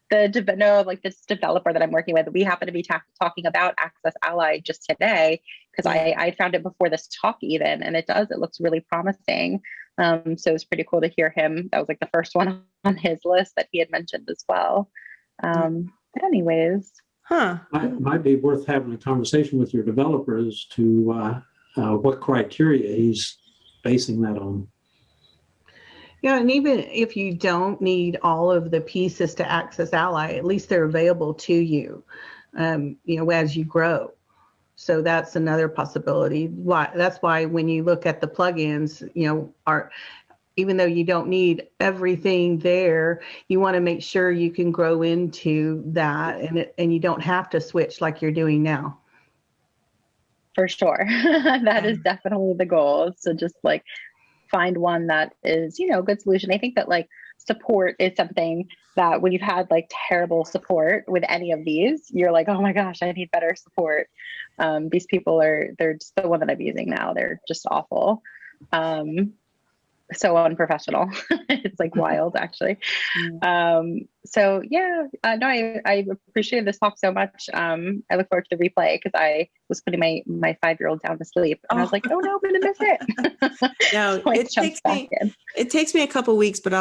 This developer that I'm working with, we happen to be talking about Access Ally just today because I found it before this talk even, and it looks really promising. So it's pretty cool to hear him. That was like the first one on his list that he had mentioned as well. But anyways. Might be worth having a conversation with your developer as to what criteria he's basing that on. Yeah, and even if you don't need all of the pieces to Access Ally, at least they're available to you, as you grow. So that's another possibility. That's why when you look at the plugins, even though you don't need everything there, you want to make sure you can grow into that, and you don't have to switch like you're doing now. For sure, that is definitely the goal. So just like find one that is, a good solution. I think that like support is something that when you've had like terrible support with any of these, you're like, oh my gosh, I need better support. These people they're just the one that I'm using now. They're just awful. So unprofessional. It's like wild actually. So yeah, no, I appreciate this talk so much. I look forward to the replay because I was putting my 5-year-old down to sleep and I was like, oh no, I'm gonna miss it. No, So it takes me a couple of weeks, but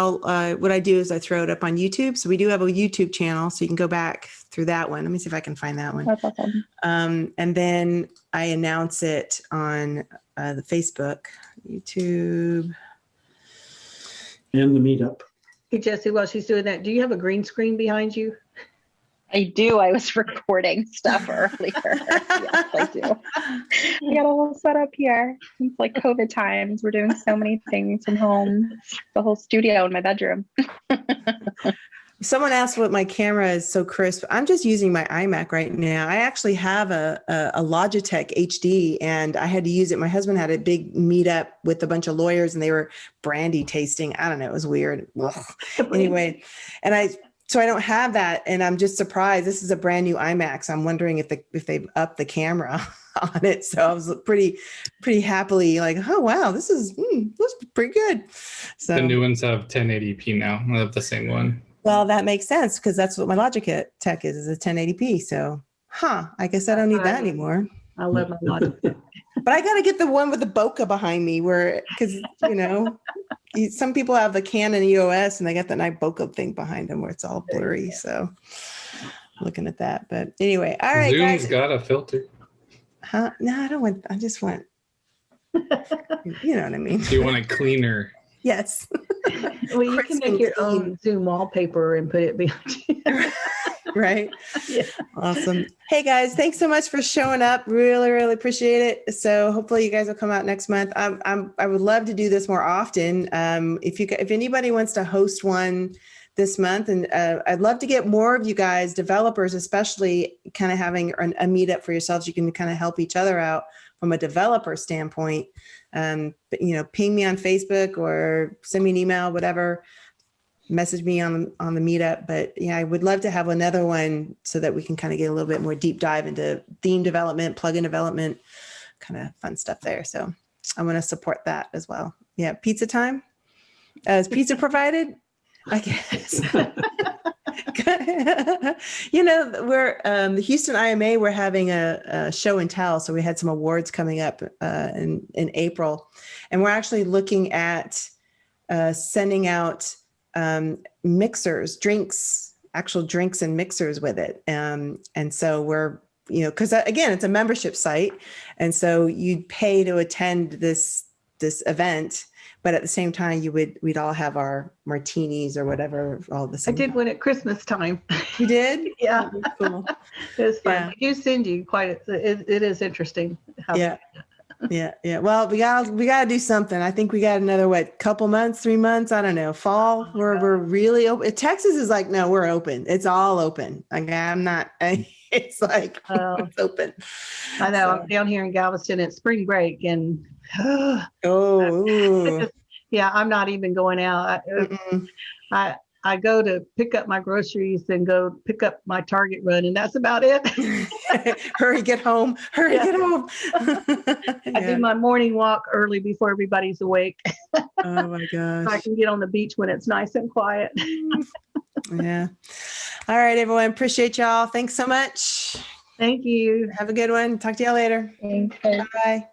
what I do is I throw it up on YouTube. So we do have a YouTube channel, so you can go back through that one. Let me see if I can find that one. That's awesome. And then I announce it on the Facebook, YouTube. And the meetup. Hey, Jesse, while she's doing that, do you have a green screen behind you? I do. I was recording stuff earlier. Yes, I do. I got a whole setup here. It's like COVID times. We're doing so many things from home. The whole studio in my bedroom. Someone asked what my camera is so crisp. I'm just using my iMac right now. I actually have a Logitech HD and I had to use it. My husband had a big meetup with a bunch of lawyers and they were brandy tasting. I don't know. It was weird. Anyway, so I don't have that. And I'm just surprised. This is a brand new iMac. So I'm wondering if they've upped the camera on it. So I was pretty happily like, oh, wow, this is pretty good. So the new ones have 1080p now. I have the same one. Well, that makes sense because that's what my Logitech is a 1080p. So, I guess I don't need that anymore. I love my Logitech. But I got to get the one with the bokeh behind me because, some people have the Canon EOS and they got that nice bokeh thing behind them where it's all blurry. So looking at that. But anyway, all right, Zoom's guys. got a filter. No, I don't want, I just want, you know what I mean? Do you want it cleaner? Yes. Well, you can make your own Zoom wallpaper and put it behind you. Right. Yeah. Awesome. Hey guys, thanks so much for showing up. Really, really appreciate it. So hopefully you guys will come out next month. I would love to do this more often. If anybody wants to host one this month, and I'd love to get more of you guys, developers especially, kind of having a meetup for yourselves. You can kind of help each other out from a developer standpoint. But, ping me on Facebook or send me an email, whatever. Message me on the meetup. But yeah, I would love to have another one so that we can kind of get a little bit more deep dive into theme development, plugin development, kind of fun stuff there. So I want to support that as well. Yeah. Pizza time. Is pizza provided? I guess. We're the Houston IMA, we're having a show and tell. So we had some awards coming up in April, and we're actually looking at sending out mixers, actual drinks and mixers with it. And so we're because again, it's a membership site. And so you'd pay to attend this event, but at the same time we'd all have our martinis or whatever, all the I same. did one at Christmas time. You did? Yeah. Oh, cool. It was fun. Yeah. We do send you it is interesting. Yeah. Yeah. Well, we gotta do something. I think we got another, couple months, 3 months, I don't know, fall where we're really open. Texas is like, no, we're open. It's all open. Like I'm not, it's like, it's open. I know. So. I'm down here in Galveston at spring break and ooh. yeah, I'm not even going out. I go to pick up my groceries and go pick up my Target run, and that's about it. Hurry, get home. Get home. I do my morning walk early before everybody's awake. Oh my gosh. So I can get on the beach when it's nice and quiet. Yeah. All right, everyone. Appreciate y'all. Thanks so much. Thank you. Have a good one. Talk to y'all later. Thanks. Bye.